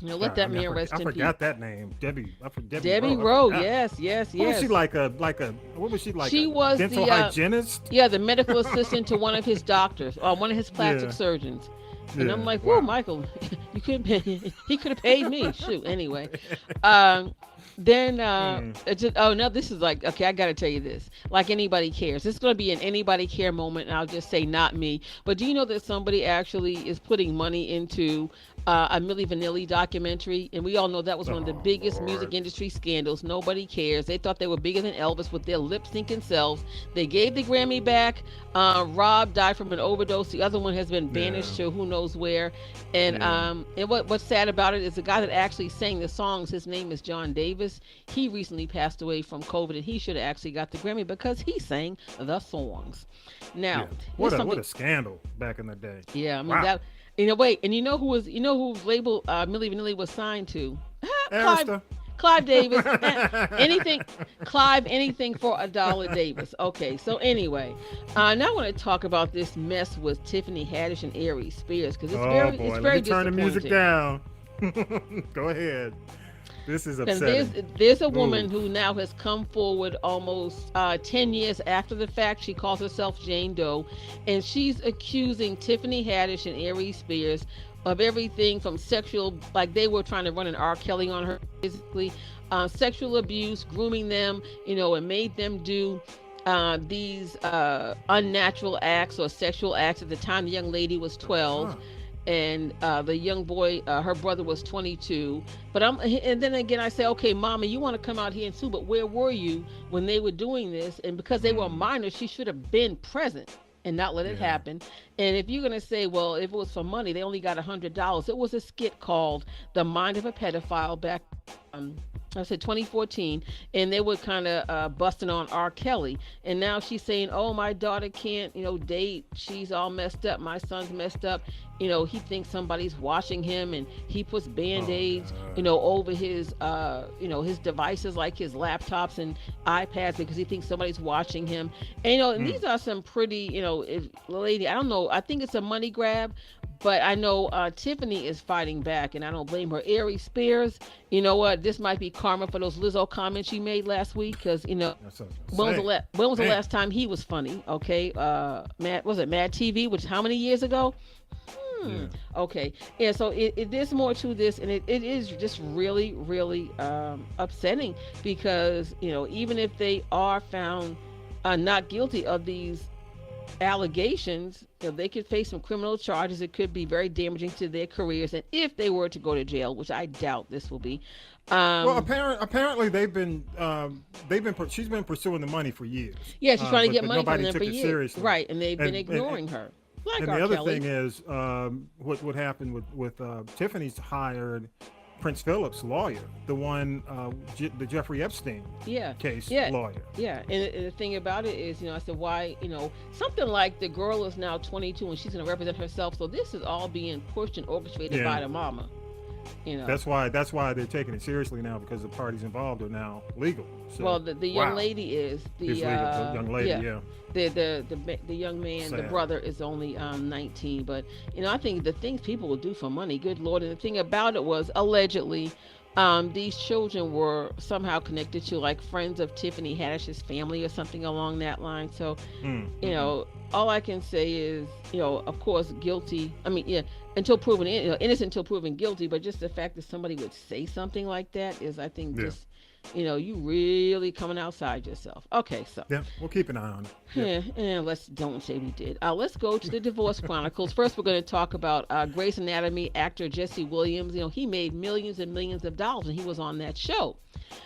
Let that man rest in peace. I forgot that name. Debbie Rowe. Yes. What was she like? What was she like? She was dental the hygienist. Yeah, the medical assistant to one of his doctors, or one of his plastic surgeons. And I'm like, whoa, Michael, you couldn't pay. He could have paid me. Shoot. Anyway, then now this is like, okay, I got to tell you this. Like Anybody Cares. This is going to be an Anybody Care moment, and I'll just say not me. But do you know that somebody actually is putting money into a Milli Vanilli documentary? And we all know that was one of the biggest music industry scandals. Nobody cares. They thought they were bigger than Elvis with their lip-syncing selves. They gave the Grammy back. Rob died from an overdose. The other one has been banished to who knows where. And what's sad about it is the guy that actually sang the songs, his name is John Davis. He recently passed away from COVID, and he should have actually got the Grammy because he sang the songs. Now, what a scandal back in the day. Yeah, Wait, and you know whose label Milli Vanilli was signed to? Arista. Clive Davis. Anything for $1 Davis. Okay, so anyway, now I want to talk about this mess with Tiffany Haddish and Aries Spears, because it's very turn the music disappointing. down. Go ahead. This is upsetting. There's a woman who now has come forward almost 10 years after the fact. She calls herself Jane Doe, and she's accusing Tiffany Haddish and Aries Spears of everything from sexual, like they were trying to run an R. Kelly on her, physically, sexual abuse, grooming them, and made them do these unnatural acts or sexual acts. At the time, the young lady was 12. And the young boy, her brother, was 22. And then again, I say, okay, Mama, you want to come out here and sue, but where were you when they were doing this? And because they were minors, she should have been present and not let it happen. And if you're going to say, well, if it was for money, they only got $100. It was a skit called The Mind of a Pedophile back, I said 2014, and they were kind of busting on R. Kelly. And now she's saying, oh, my daughter can't, date. She's all messed up. My son's messed up. He thinks somebody's watching him, and he puts Band-Aids, over his, his devices like his laptops and iPads because he thinks somebody's watching him. And, and these are some pretty, lady, I don't know, I think it's a money grab, but I know Tiffany is fighting back, and I don't blame her. Aries Spears, you know what? This might be karma for those Lizzo comments she made last week, because when was the last time he was funny? Okay, Mad TV, which how many years ago? Yeah. Okay, yeah. So there's more to this, and it is just really, really upsetting, because even if they are found not guilty of these allegations, they could face some criminal charges. It could be very damaging to their careers, and if they were to go to jail, which I doubt this will be. Well, apparently she's been pursuing the money for years. Yeah, she's trying to get money from them for years. Seriously. Right, and they've been ignoring her. Like and R. the other Kelly. thing is, what happened with Tiffany's hired Prince Philip's lawyer, the one, the Jeffrey Epstein case lawyer. Yeah, and the thing about it is, I said, why, something like the girl is now 22 and she's going to represent herself. So this is all being pushed and orchestrated by the mama. That's why they're taking it seriously now, because the parties involved are now legal. So, well, the young lady is the young lady, The young man, the brother, is only 19. But I think the things people will do for money, good Lord. And the thing about it was, allegedly, these children were somehow connected to like friends of Tiffany Haddish's family or something along that line. So, all I can say is, of course, guilty. I mean, until proven innocent until proven guilty. But just the fact that somebody would say something like that is, I think, just you really coming outside yourself. Okay, so we'll keep an eye on it. And don't say we did. Let's go to the Divorce Chronicles. First, we're going to talk about Grey's Anatomy actor Jesse Williams. He made millions and millions of dollars, and he was on that show.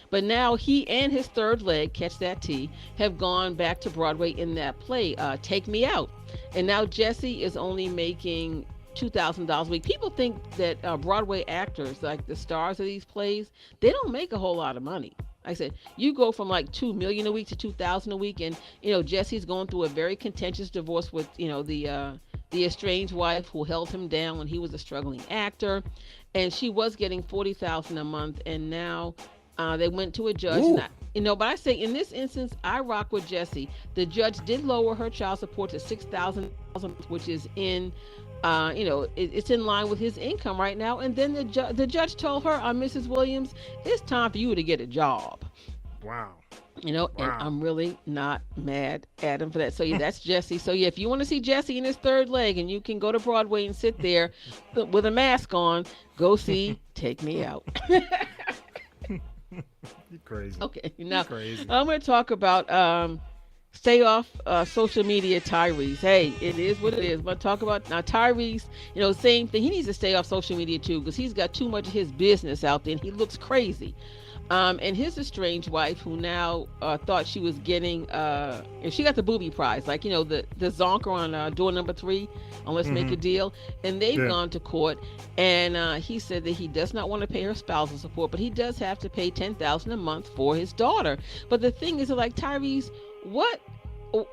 But now he and his third leg, catch that T, have gone back to Broadway in that play, Take Me Out. And now Jesse is only making $2,000 a week. People think that Broadway actors, like the stars of these plays, they don't make a whole lot of money. Like I said, you go from like $2 million a week to $2,000 a week, and Jesse's going through a very contentious divorce with the estranged wife who held him down when he was a struggling actor, and she was getting $40,000 a month, and now they went to a judge. But I say in this instance, I rock with Jesse. The judge did lower her child support to $6,000, which is in it's in line with his income right now. And then the judge told her, Mrs. Williams, it's time for you to get a job. Wow. And I'm really not mad at him for that. So that's Jesse. So if you want to see Jesse in his third leg, and you can go to Broadway and sit there with a mask on, go see Take Me Out. You're crazy. Okay, now crazy. I'm going to talk about stay off social media, Tyrese. Hey, it is what it is. But talk about now Tyrese, same thing. He needs to stay off social media too, because he's got too much of his business out there, and he looks crazy. And his estranged wife, who now thought she was getting, and she got the booby prize, like, the zonker on door number 3 on Let's Make a Deal. And they've gone to court, and he said that he does not want to pay her spousal support, but he does have to pay $10,000 a month for his daughter. But the thing is, like, Tyrese, what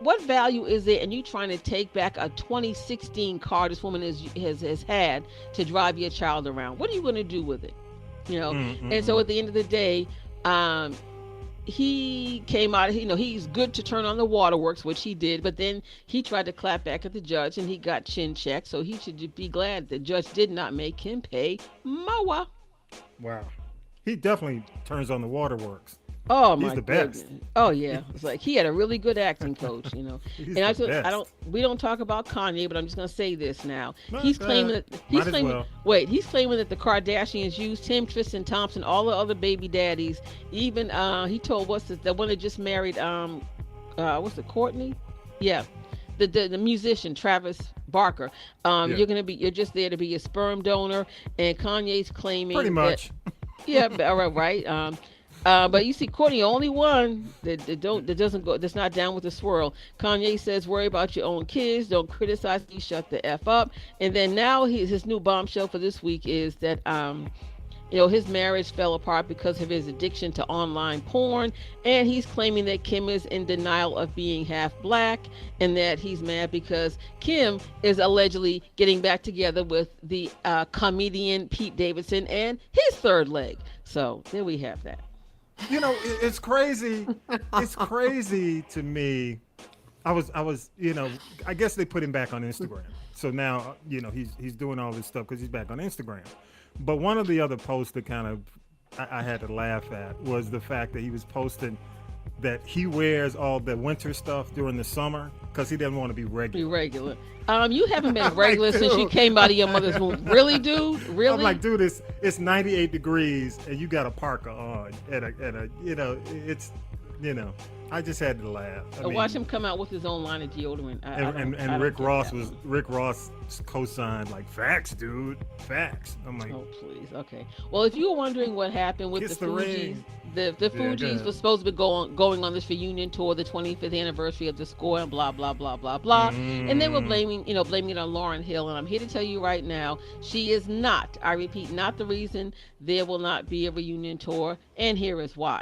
what value is it in you trying to take back a 2016 car this woman has had to drive your child around? What are you going to do with it? And so at the end of the day, he came out, he's good to turn on the waterworks, which he did, but then he tried to clap back at the judge and he got chin checked. So he should be glad the judge did not make him pay more. Wow. He definitely turns on the waterworks. Oh my He's the best. goodness. Oh yeah. It's like he had a really good acting coach, He's and the best. we don't talk about Kanye, but I'm just gonna say this now. No, He's claiming Might as well. he's claiming that the Kardashians used him, Tristan Thompson, all the other baby daddies. Even he told the one that just married Courtney? Yeah. The musician Travis Barker. You're just there to be a sperm donor, and Kanye's claiming Pretty much. Right. But you see, Courtney, only one that's not down with the swirl. Kanye says, worry about your own kids, don't criticize me, shut the F up. And then now his new bombshell for this week is that his marriage fell apart because of his addiction to online porn, and he's claiming that Kim is in denial of being half black, and that he's mad because Kim is allegedly getting back together with the comedian Pete Davidson and his third leg. So there we have that. It's crazy. It's crazy to me. I was, I guess they put him back on Instagram. So now, he's doing all this stuff because he's back on Instagram. But one of the other posts that kind of I had to laugh at was the fact that he was posting that he wears all the winter stuff during the summer because he doesn't want to be regular. You haven't been regular since you came out of your mother's womb. Really, dude? Really? I'm like, dude, it's 98 degrees and you got a parka on I just had to laugh. Watch him come out with his own line of deodorant. And Rick Ross co-signed like, facts, dude, facts. I'm like, oh please, okay. Well, if you were wondering what happened with the Fugees, the Fugees was supposed to be going on this reunion tour, the 25th anniversary of the score, and blah blah blah blah blah, and they were blaming it on Lauryn Hill. And I'm here to tell you right now, she is not. I repeat, not the reason there will not be a reunion tour, and here is why.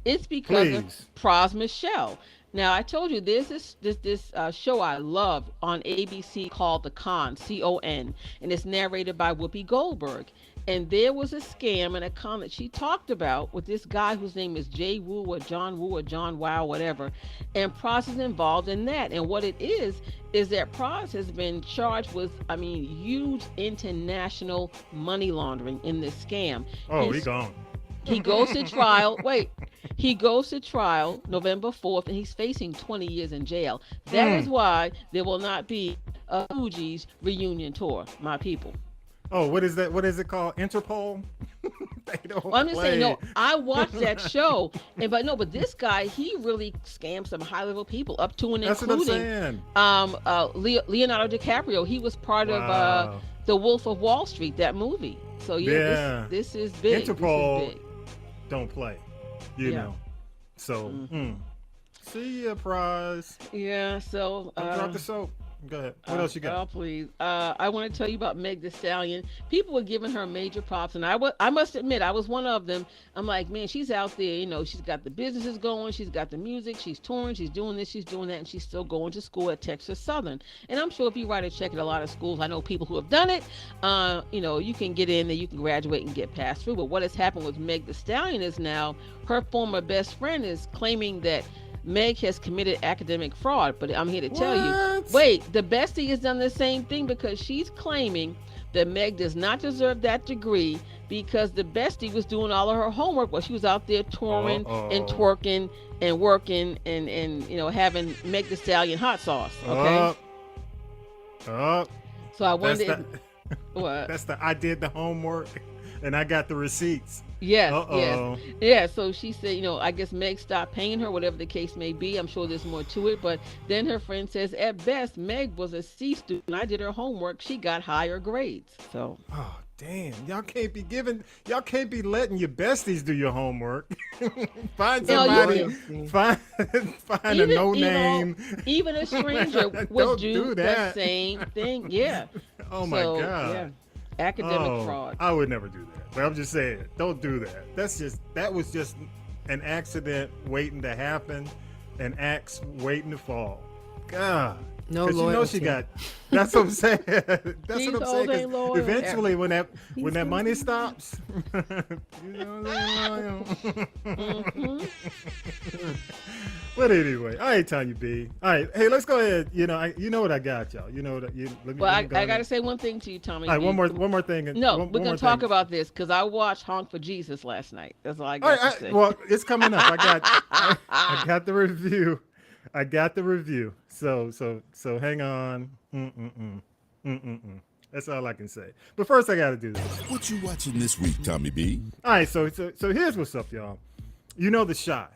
It's because of Pras Michelle. Now, I told you there's this show I love on ABC called The Con, C-O-N, and it's narrated by Whoopi Goldberg. And there was a scam and a con that she talked about with this guy whose name is Jay Wu or John Wow, whatever. And Pras is involved in that. And what it is that Pras has been charged with, huge international money laundering in this scam. Oh, he's gone. He goes to trial. He goes to trial November 4th, and he's facing 20 years in jail. That is why there will not be a Fugees reunion tour, my people. Oh, what is that? What is it called? Interpol? I'm just saying, no, I watched that show, but this guy, he really scammed some high-level people up to and including Leonardo DiCaprio. He was part of The Wolf of Wall Street, that movie. So this is big. Interpol this is big. Don't play, you know. So see ya, Pras. Yeah. So drop the soap. Go ahead. What else you got? Oh, please. I want to tell you about Meg Thee Stallion. People were giving her major props, and I must admit, I was one of them. I'm like, man, she's out there. She's got the businesses going. She's got the music. She's touring. She's doing this. She's doing that. And she's still going to school at Texas Southern. And I'm sure if you write a check at a lot of schools, I know people who have done it. You can get in there. You can graduate and get passed through. But what has happened with Meg Thee Stallion is now her former best friend is claiming that Meg has committed academic fraud, but I'm here to tell you, wait, the bestie has done the same thing because she's claiming that Meg does not deserve that degree because the bestie was doing all of her homework while she was out there touring and twerking and working and having Meg Thee Stallion hot sauce. Okay. So I wonder what? That's I did the homework and I got the receipts. Yes. Yeah. So she said, I guess Meg stopped paying her, whatever the case may be. I'm sure there's more to it. But then her friend says, at best, Meg was a C student. I did her homework. She got higher grades. So. Oh, damn. Y'all can't be letting your besties do your homework. Find somebody. Find a no name. Even a stranger would do the same thing. Yeah. Oh, my God. Yeah. Academic fraud. I would never do that. But I'm just saying, don't do that. That was just an accident waiting to happen. an axe waiting to fall. God. No Because you know she got. That's what I'm saying. That's These what I'm old saying. ain't 'Cause loyal. eventually, when that money stops, you know But anyway, I ain't telling you, B. All right, hey, let's go ahead. You know what I got, y'all. You know what you. Well, I got to say one thing to you, Tommy. All right, one more thing. No, one we're gonna more talk thing. about this because I watched Honk for Jesus last night. That's all I All got right, to say. well, it's coming up. I got the review. I got the review. So hang on. That's all I can say. But first, I got to do this. What you watching this week, Tommy B? All right, so here's what's up, y'all. You know the Shy.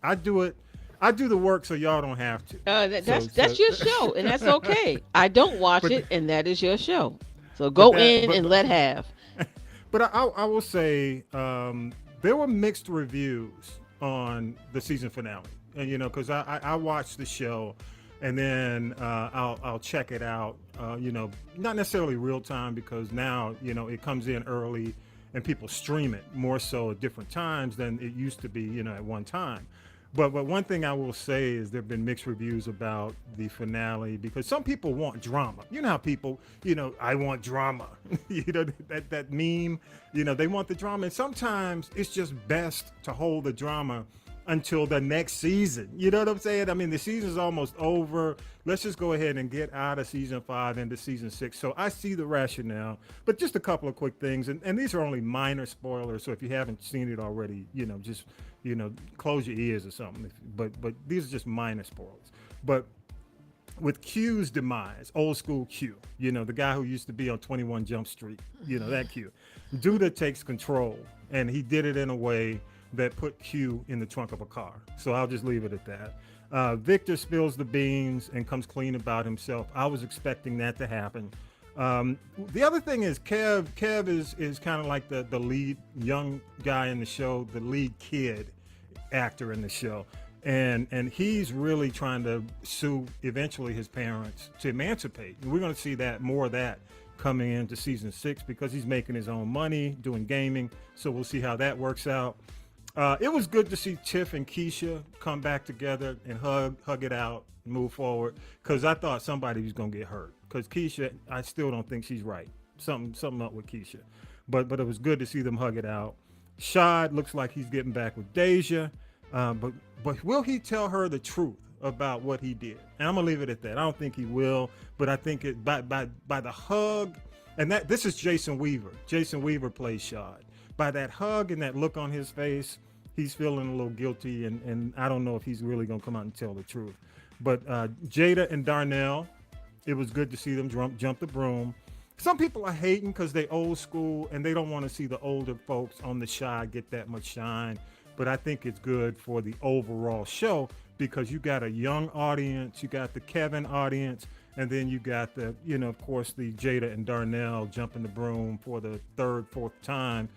I do it. I do the work so y'all don't have to. That's your show, and that's okay. I don't watch it, and that is your show. So go and let have. But I will say there were mixed reviews on the season finale, and because I watched the show, and then I'll check it out. Not necessarily real time because now it comes in early, and people stream it more so at different times than it used to be at one time. But one thing I will say is there have been mixed reviews about the finale because some people want drama. You know how people, I want drama. That meme, they want the drama. And sometimes it's just best to hold the drama until the next season. You know what I'm saying? I mean, the season's almost over. Let's just go ahead and get out of season 5 into season 6. So I see the rationale, but just a couple of quick things. And these are only minor spoilers. So if you haven't seen it already, just close your ears or something. But these are just minor spoilers. But with Q's demise, old school Q, the guy who used to be on 21 Jump Street, that Q. Duda takes control, and he did it in a way that put Q in the trunk of a car. So I'll just leave it at that. Victor spills the beans and comes clean about himself. I was expecting that to happen. The other thing is Kev is kind of like the lead young guy in the show, the lead kid actor in the show. And he's really trying to sue eventually his parents to emancipate. And we're going to see more of that coming into season 6 because he's making his own money doing gaming. So we'll see how that works out. It was good to see Tiff and Keisha come back together and hug it out, and move forward. Because I thought somebody was going to get hurt. Because Keisha, I still don't think she's right. Something up with Keisha. But it was good to see them hug it out. Shad looks like he's getting back with Deja. But will he tell her the truth about what he did? And I'm gonna leave it at that. I don't think he will, but I think it by the hug, and this is Jason Weaver. Jason Weaver plays Shad. By that hug and that look on his face, he's feeling a little guilty, and I don't know if he's really gonna come out and tell the truth. But Jada and Darnell, it was good to see them jump the broom. Some people are hating because they old school and they don't want to see the older folks on the Shy get that much shine. But I think it's good for the overall show because you got a young audience, you got the Kevin audience, and then you got the, of course, the Jada and Darnell jumping the broom for the 3rd, 4th time.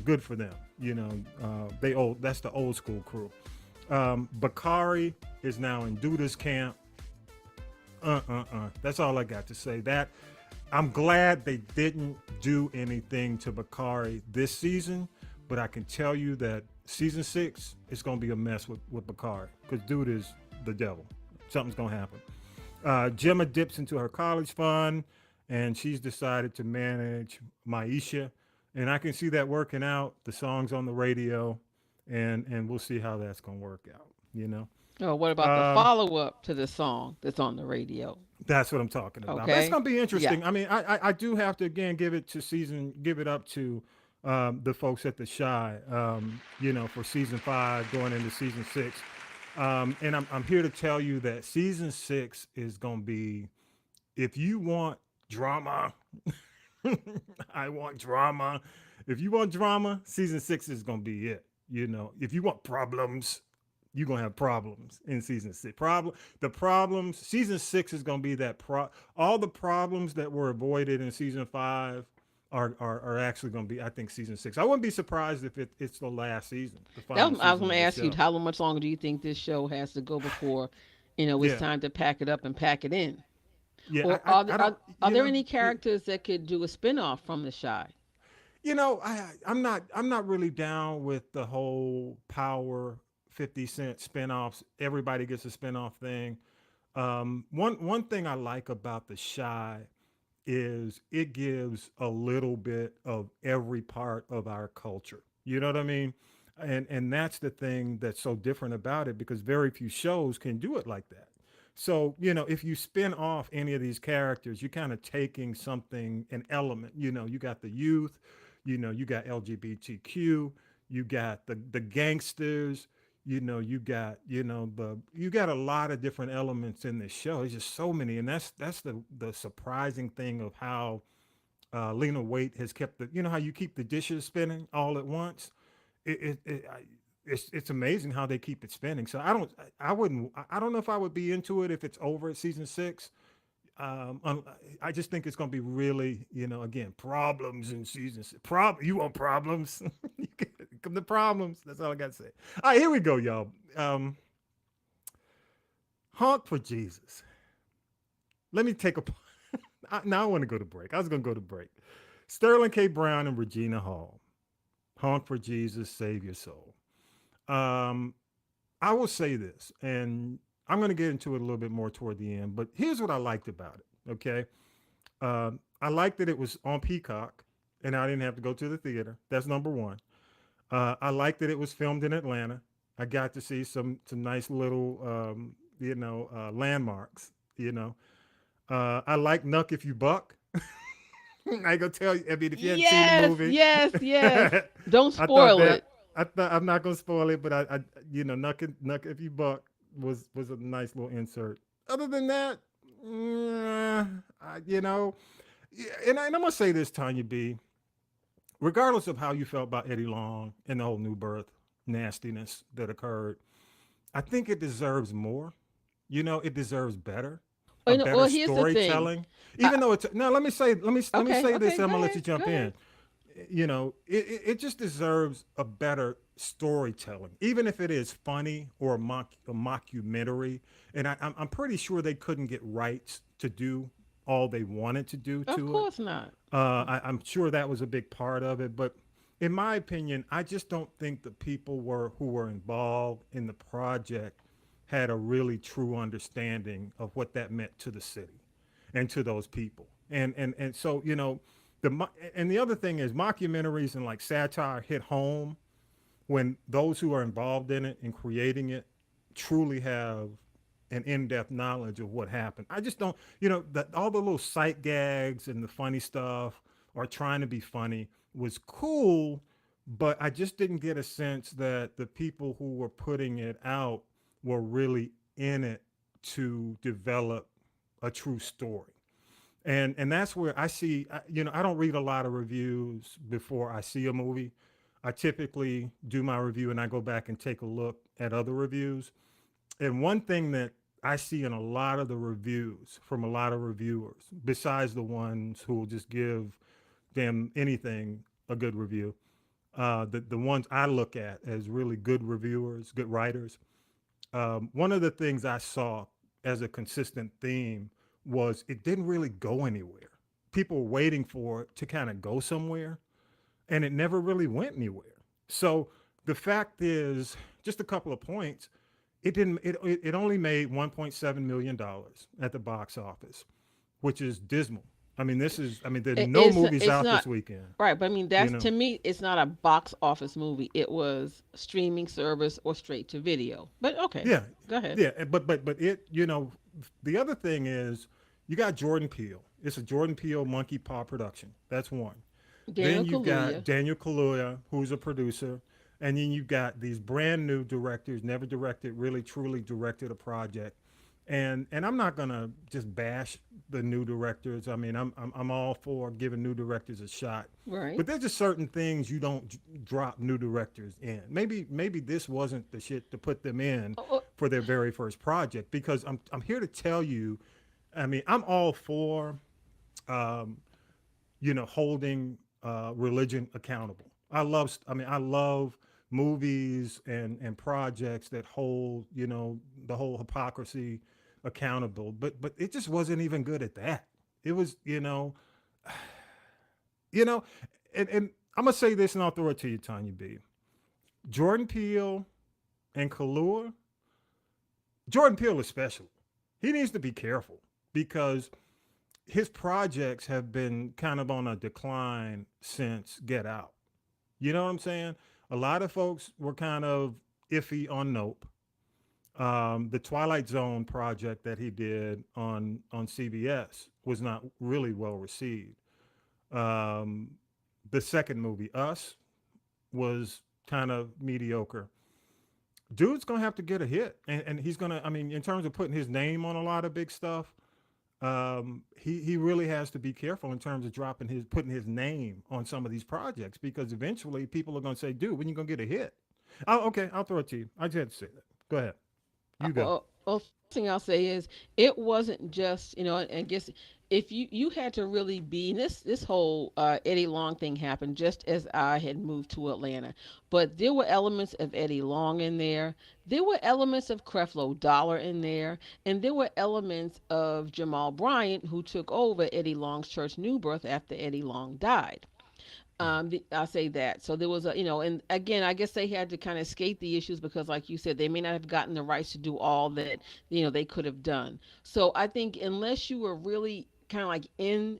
Good for them. That's the old school crew. Bakari is now in Duda's camp. That's all I got to say. That I'm glad they didn't do anything to Bakari this season. But I can tell you that season 6 is going to be a mess with Bakari because dude is the devil. Something's going to happen. Gemma dips into her college fund, and she's decided to manage Maisha. And I can see that working out. The song's on the radio, and we'll see how that's going to work out, Oh, what about the follow-up to the song that's on the radio? That's what I'm talking about. Okay. That's going to be interesting. Yeah. I mean, I do have to, again, give it up to the folks at the Shy, for season 5 going into season 6. And I'm here to tell you that season 6 is going to be, if you want drama, I want drama. If you want drama, season 6 is going to be it. If you want problems, you're going to have problems in season 6. Season 6 is going to be that all the problems that were avoided in season 5 are actually going to be, I think, season 6. I wouldn't be surprised if it's the last season. I was going to ask you, how much longer do you think this show has to go before, it's time to pack it up and pack it in? Yeah. Or are there any characters that could do a spinoff from the Shy? I'm not really down with the whole Power 50 Cent spinoffs. Everybody gets a spinoff thing. One thing I like about The Shy is it gives a little bit of every part of our culture. You know what I mean? And that's the thing that's so different about it, because very few shows can do it like that. So, if you spin off any of these characters, you're kind of taking something, an element. You got the youth, you got LGBTQ, you got the gangsters, you got a lot of different elements in this show. It's just so many, and that's the surprising thing of how Lena Waite has kept how you keep the dishes spinning all at once. It's amazing how they keep it spinning. So I don't know if I would be into it if it's over at season 6. I just think it's going to be really, again, problems in season 6. You want problems? Come the problems. That's all I got to say. All right, here we go, y'all. Honk for Jesus. Let me take a. Now I want to go to break. I was going to go to break. Sterling K. Brown and Regina Hall. Honk for Jesus, save your soul. I will say this, and I'm going to get into it a little bit more toward the end, but here's what I liked about it, okay? I liked that it was on Peacock, and I didn't have to go to the theater. That's number one. I liked that it was filmed in Atlanta. I got to see some nice little, landmarks, I like Nuck If You Buck. I gonna tell you. I mean, if you hadn't seen the movie, yes. Don't spoil it. I'm not gonna spoil it, but I Nuck If You Buck was a nice little insert. Other than that, and I'm gonna say this, Tanya B. Regardless of how you felt about Eddie Long and the whole New Birth nastiness that occurred, I think it deserves more. It deserves better. Better storytelling. Even though it's let me say this, and I'm gonna let you jump in. It just deserves a better storytelling, even if it is funny or a mockumentary. And I'm pretty sure they couldn't get rights to do all they wanted to do to it. Of course not. I'm sure that was a big part of it, but in my opinion, I just don't think the people who were involved in the project had a really true understanding of what that meant to the city and to those people. And so, the other thing is mockumentaries and like satire hit home when those who are involved in it and creating it truly have an in-depth knowledge of what happened. I just don't, all the little sight gags and the funny stuff or trying to be funny was cool, but I just didn't get a sense that the people who were putting it out were really in it to develop a true story. And that's where I see, I don't read a lot of reviews before I see a movie. I typically do my review and I go back and take a look at other reviews. And one thing that I see in a lot of the reviews from a lot of reviewers, besides the ones who will just give them anything a good review, the ones I look at as really good reviewers, good writers, one of the things I saw as a consistent theme was it didn't really go anywhere. People were waiting for it to kind of go somewhere, and it never really went anywhere. So the fact is, just a couple of points, it only made $1.7 million at the box office, which is dismal. I mean, there are no movies out this weekend. Right, but I mean, to me, it's not a box office movie. It was streaming service or straight to video. But okay, yeah, go ahead. Yeah, but it, the other thing is you got Jordan Peele. It's a Jordan Peele Monkey Paw production. That's one. Then you've got Daniel Kaluuya, who's a producer. And then you've got these brand new directors, never directed, really truly directed a project. And I'm not gonna just bash the new directors. I mean, I'm all for giving new directors a shot. Right. But there's just certain things you don't drop new directors in. Maybe this wasn't the shit to put them in for their very first project, because I'm here to tell you, I mean, I'm all for holding religion accountable. I love movies and projects that hold, the whole hypocrisy accountable, but it just wasn't even good at that. It was, and I'm gonna say this and I'll throw it to you, Tanya B. Jordan Peele and Kahlua. Jordan Peele especially. He needs to be careful because his projects have been kind of on a decline since Get Out. You know what I'm saying? A lot of folks were kind of iffy on Nope. The Twilight Zone project that he did on CBS was not really well received. Um, the second movie, Us, was kind of mediocre. Dude's gonna have to get a hit, and he's gonna. I mean, in terms of putting his name on a lot of big stuff, he really has to be careful in terms of putting his name on some of these projects because eventually people are gonna say, "Dude, when you gonna get a hit?" Oh, okay, I'll throw it to you. I just had to say that. Go ahead. You go. Well, first thing I'll say is it wasn't just and I guess if you had to really be and this whole Eddie Long thing happened just as I had moved to Atlanta, but there were elements of Eddie Long in there. There were elements of Creflo Dollar in there, and there were elements of Jamal Bryant who took over Eddie Long's church New Birth after Eddie Long died. I'll say that. So there was and again, I guess they had to kind of skate the issues because, like you said, they may not have gotten the rights to do all that, they could have done. So I think unless you were really kind of like in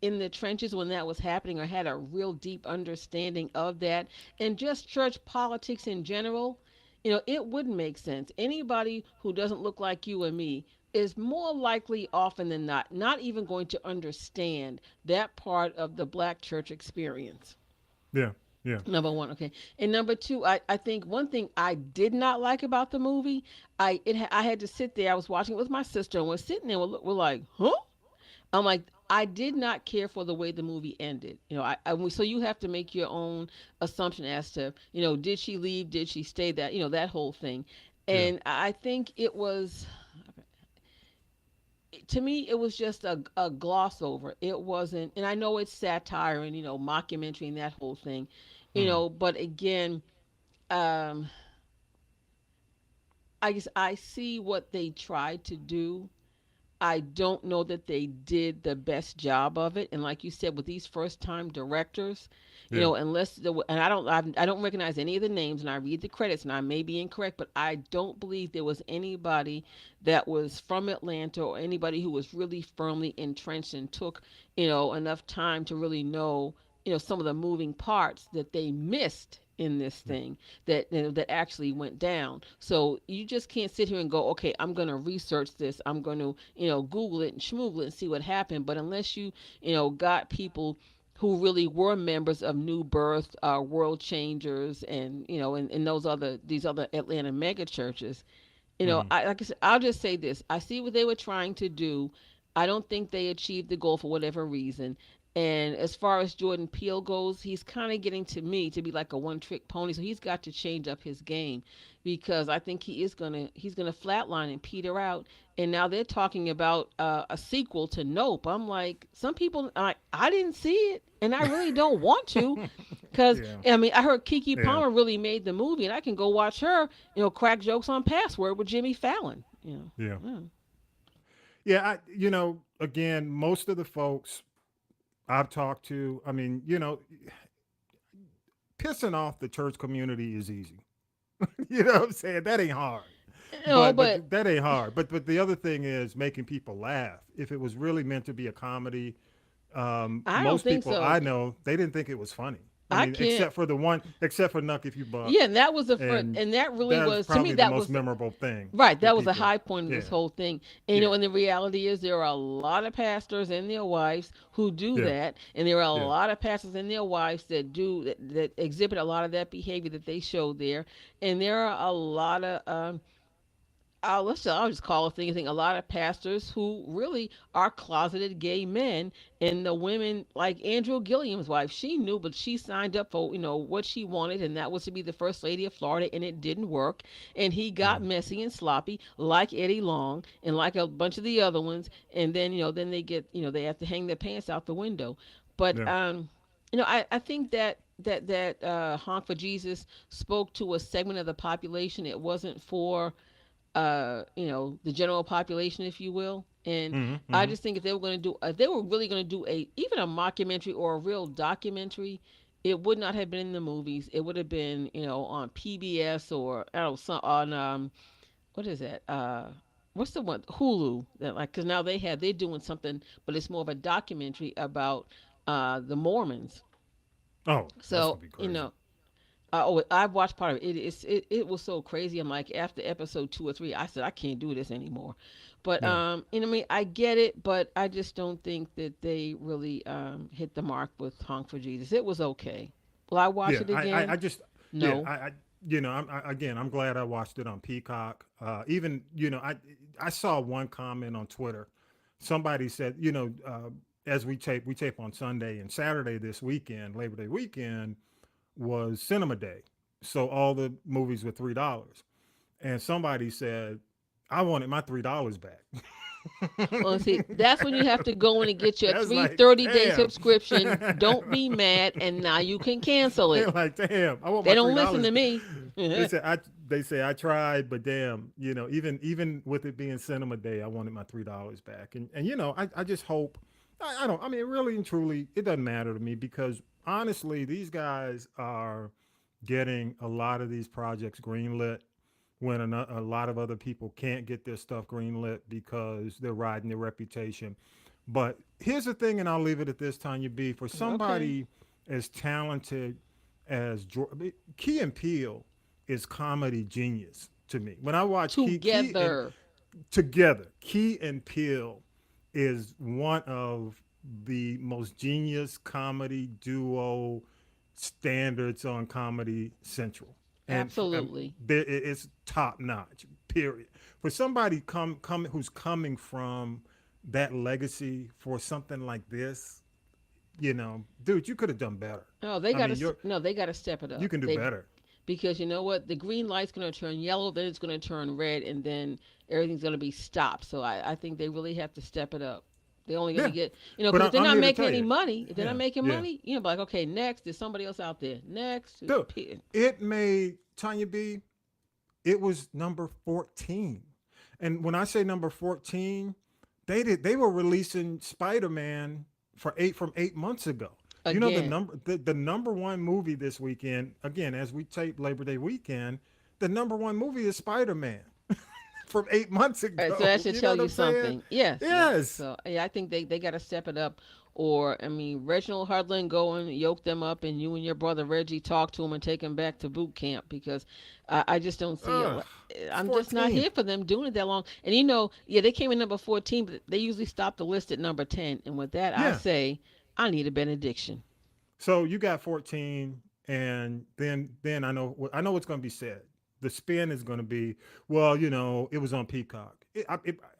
the trenches when that was happening or had a real deep understanding of that and just church politics in general, it wouldn't make sense. Anybody who doesn't look like you and me is more likely often than not even going to understand that part of the black church experience. Yeah, yeah. Number one, okay. And number two, I think one thing I did not like about the movie, I had to sit there. I was watching it with my sister, and we're sitting there. We're like, huh? I'm like, I did not care for the way the movie ended. So you have to make your own assumption as to, did she leave? Did she stay? That whole thing. And I think it was, to me, it was just a gloss over. It wasn't, and I know it's satire and, mockumentary and that whole thing, but again, um, I guess I see what they tried to do. I don't know that they did the best job of it. And like you said, with these first time directors, and I don't recognize any of the names, and I read the credits, and I may be incorrect, but I don't believe there was anybody that was from Atlanta or anybody who was really firmly entrenched and took, enough time to really know, some of the moving parts that they missed in this thing that actually went down. So you just can't sit here and go, okay, I'm going to research this. I'm going to, Google it and schmoogle it and see what happened. But unless you, got people who really were members of New Birth, World Changers, and and these other Atlanta mega churches, like I said, I'll just say this: I see what they were trying to do. I don't think they achieved the goal for whatever reason. And as far as Jordan Peele goes, he's kind of getting to me to be like a one-trick pony. So he's got to change up his game because I think he's gonna flatline and peter out. And now they're talking about a sequel to Nope. I'm like, some people, I didn't see it, and I really don't want to, because I mean, I heard Kiki Palmer really made the movie, and I can go watch her, crack jokes on Password with Jimmy Fallon. Yeah. Again, most of the folks I've talked to, I mean, pissing off the church community is easy. You know what I'm saying? That ain't hard. But that ain't hard. But the other thing is making people laugh. If it was really meant to be a comedy, most people I know, they didn't think it was funny. I mean, except for Nuck If You Buck. Yeah, and that was and that really was to me that was the most memorable thing. Right, that was a high point of this whole thing. And and the reality is there are a lot of pastors and their wives who do that, and there are a lot of pastors and their wives that do that exhibit a lot of that behavior that they showed there, and there are a lot of I'll just call it thing. A lot of pastors who really are closeted gay men, and the women like Andrew Gilliam's wife, she knew, but she signed up for what she wanted, and that was to be the first lady of Florida, and it didn't work. And he got messy and sloppy, like Eddie Long, and like a bunch of the other ones. And then then they get they have to hang their pants out the window. But I think that Honk for Jesus spoke to a segment of the population. It wasn't for the general population, if you will. And I just think if they were really going to do even a mockumentary or a real documentary, it would not have been in the movies. It would have been, on PBS or I don't know, on what is that? What's the one? Hulu. That like because now they're doing something, but it's more of a documentary about the Mormons. Oh, that's So gonna be crazy. I've watched part of it. It was so crazy. I'm like after episode 2 or 3, I said I can't do this anymore. But Yeah. I mean, I get it, but I just don't think that they really hit the mark with Honk for Jesus. It was okay. Will I watch Yeah, it I again? just yeah, No. again, I'm glad I watched it on Peacock. Even I saw one comment on Twitter. Somebody said, as we tape on Sunday and Saturday this weekend, Labor Day weekend was Cinema Day, so all the movies were $3. And somebody said, I wanted my $3 back. Well, see, that's when you have to go in and get your That's three like, 30-day damn. subscription. Don't be mad, and now you can cancel They're it. like, damn, I want They my don't three listen dollars. to me. They say I tried, but damn, even with it being Cinema Day, I wanted my $3 back. And I just hope I don't. I mean, really and truly, it doesn't matter to me because honestly, these guys are getting a lot of these projects greenlit when a lot of other people can't get their stuff greenlit because they're riding their reputation. But here's the thing, and I'll leave it at this, Tanya B. For Okay. somebody as talented as Key and Peele is comedy genius to me. When I watch Key and Together. together, Key and Peele is one of the most genius comedy duo standards on Comedy Central, and Absolutely. it's top notch. Period. For somebody come who's coming from that legacy for something like this, dude, you could have done better. No, they I got mean, to no, they got to step it you up. can do better. Because you know what, the green light's going to turn yellow, then it's going to turn red, and then everything's going to be stopped. So I think they really have to step it up. They're only going Yeah, to get, but because if they're I'm not here to making tell any you, money, if they're not yeah, making yeah. money, like, okay, next, there's somebody else out there. Next, Dude, it made Tanya B. It was number 14, and when I say number 14, they were releasing Spider-Man from 8 months ago. again. The number one movie this weekend, again, as we tape Labor Day weekend, the number one movie is Spider-Man from 8 months All right, so that ago. should You know tell what you I'm saying? something. Yes, yes. Yes. So yeah, I think they got to step it up. Or I mean, Reginald Hudlin, go and yoke them up, and you and your brother Reggie talk to him and take him back to boot camp because I just don't see it. Ugh, it's I'm just not 14. here for them doing it that long. And yeah, they came in number 14, but they usually stop the list at number 10. And with that, I Yeah. say I need a benediction. So you got 14, and then I know what's going to be said. The spin is going to be, well, it was on Peacock.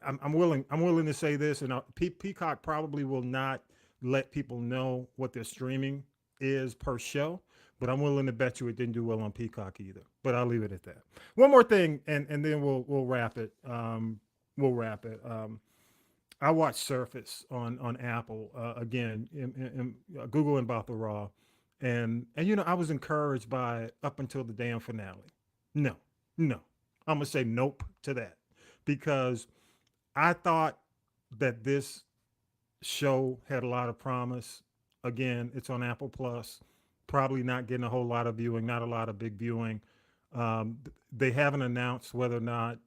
I'm willing to say this, and Peacock probably will not let people know what their streaming is per show, but I'm willing to bet you it didn't do well on Peacock either. But I'll leave it at that. One more thing, and then we'll wrap it. We'll wrap it. I watched Surface on Apple again in Google and Raw, and I was encouraged by it up until the damn finale. No, no, I'm gonna say nope to that because I thought that this show had a lot of promise. Again, it's on Apple Plus, probably not getting a whole lot of viewing, not a lot of big viewing. They haven't announced whether or not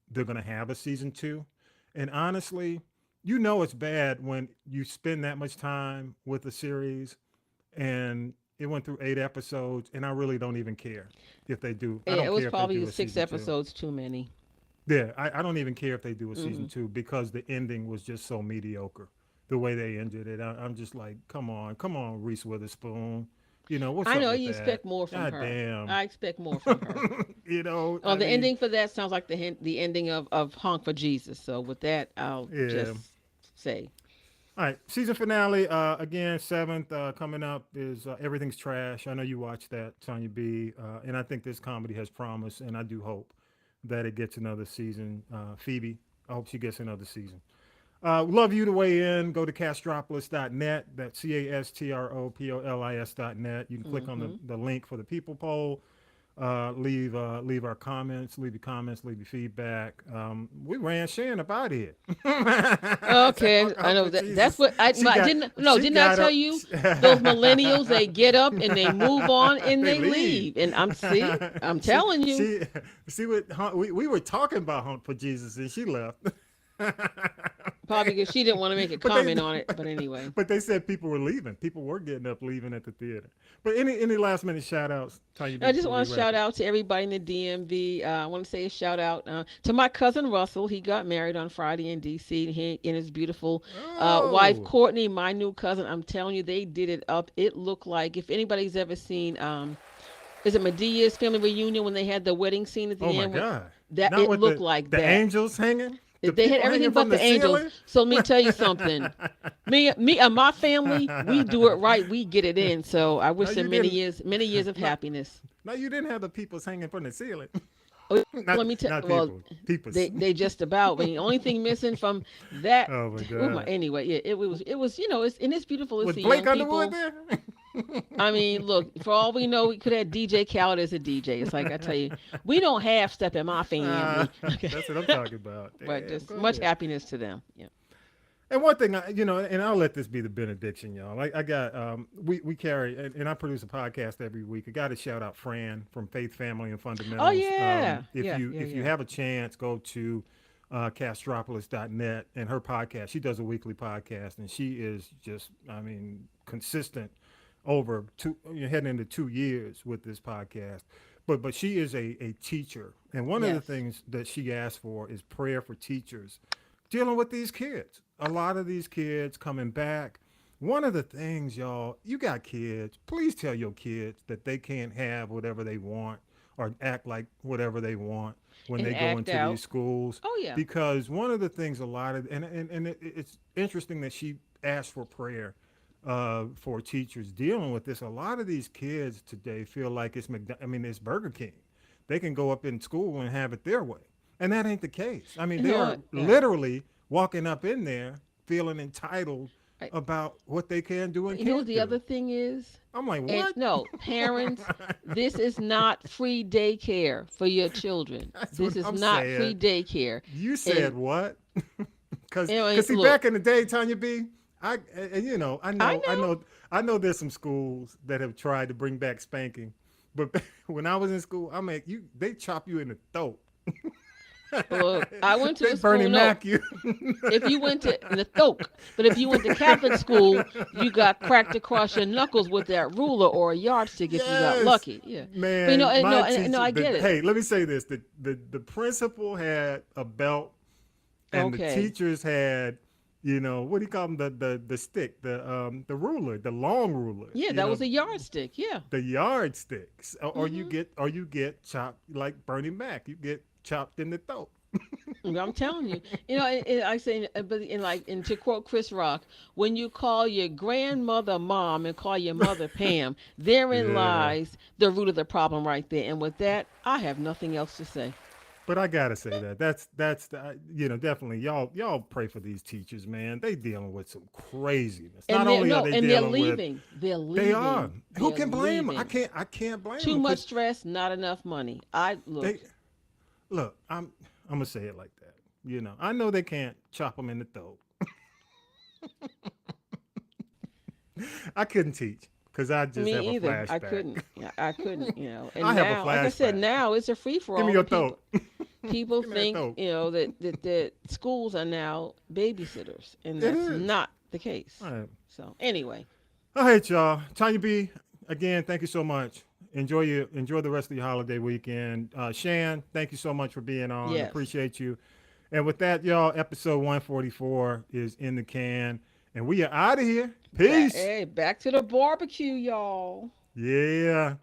they're gonna have a season two, and honestly it's bad when you spend that much time with a series and it went through 8 episodes and I really don't even care if they do. I Yeah, it don't was care if they probably do the a six season two. episodes too many. Yeah, I don't even care if they do a season Mm-mm. two because the ending was just so mediocre. The way they ended it, I'm just like, come on, Reese Witherspoon. What's I up know with you that? expect more from God her. damn. I expect more from her. Oh, I the mean, ending for that sounds like the ending of Honk for Jesus. So with that, I'll yeah. just say All right, season finale again, 7th coming up is Everything's Trash. I know you watched that, Tanya B, and I think this comedy has promise, and I do hope that it gets another season. Phoebe, I hope she gets another season. Love you to weigh in. Go to castropolis.net. That's castropolis.net. You can click on mm-hmm. the link for the people poll. leave our comments, leave your comments, leave your feedback. We ran Shan up out of here. Okay, I know that. That's what didn't I tell you? Those millennials, they get up and they move on and they leave. And I'm telling you. See what we were talking about Hunt for Jesus and she left. Probably because she didn't want to make a comment on it, but anyway. But they said people were leaving. People were getting up, leaving at the theater. But any last minute shout outs? I just want to shout out to everybody in the DMV. I want to say a shout out to my cousin Russell. He got married on Friday in DC. He and his beautiful wife Courtney, my new cousin. I'm telling you, they did it up. It looked like, if anybody's ever seen, is it Medea's family reunion when they had the wedding scene at the end? Oh my God! That it looked like the angels hanging. They had everything but the angels. Ceiling? So let me tell you something. Me and my family, we do it right. We get it in. So I wish them many years of happiness. No, you didn't have the peoples hanging from the ceiling. Let me tell you. Well, they just about. The only thing missing from that. Oh my God. Anyway, yeah, it was. It's beautiful. Was Blake Underwood there? I mean, look, for all we know, we could have DJ Khaled as a DJ. It's like, I tell you, we don't half step in my family. That's what I'm talking about. But just much happiness to them. Yeah. And one thing, and I'll let this be the benediction, y'all. I got, we carry, and I produce a podcast every week. I got to shout out Fran from Faith, Family, and Fundamentals. Oh, yeah. If you have a chance, go to Castropolis.net and her podcast. She does a weekly podcast, and she is just, consistent over heading into 2 years with this podcast. But she is a teacher. And one of the things that she asked for is prayer for teachers dealing with these kids. A lot of these kids coming back. One of the things, y'all, you got kids, please tell your kids that they can't have whatever they want or act like whatever they want when they go into these schools. Oh, yeah. Because one of the things it's interesting that she asked for prayer for teachers dealing with this. A lot of these kids today feel like it's Burger King. They can go up in school and have it their way. And that ain't the case. They are literally walking up in there feeling entitled about what they can do and can't do. You know what the other thing is? I'm like, what? No, parents, this is not free daycare for your children. This is not free daycare. You said what? Because see, back in the day, Tanya B, I know there's some schools that have tried to bring back spanking, but when I was in school, they chop you in the throat. Look, I went to a school. Bernie Mac you. If you went to the Thoke, but if you went to Catholic school, you got cracked across your knuckles with that ruler or a yardstick if you got lucky. Yeah, man. But I get it. Hey, let me say this: the principal had a belt, and the teachers had, what do you call them? The stick, the ruler, the long ruler. Yeah, that was a yardstick. Yeah, the yardsticks, or you get chopped like Bernie Mac. You get chopped in the throat. I'm telling you, I say, and to quote Chris Rock, when you call your grandmother mom and call your mother Pam, therein lies the root of the problem right there. And with that, I have nothing else to say. But I gotta say that's definitely y'all pray for these teachers, man. They dealing with some craziness. And Not only are they dealing leaving. They're leaving. They are. Who can blame them? I can't blame them. Too much stress, not enough money. Look, I'm gonna say it like that. I know they can't chop them in the throat. I couldn't teach because I just have a flashback. I couldn't. And I have a flashback. Like I said, now it's a free for all. Give me your throat. People think that schools are now babysitters, and that's not the case. Right. So anyway, all right, y'all. Tanya B, again, thank you so much. Enjoy the rest of your holiday weekend. Shan, thank you so much for being on. Yes. Appreciate you. And with that, y'all, episode 144 is in the can, and we are out of here. Peace. Hey, back to the barbecue, y'all. Yeah.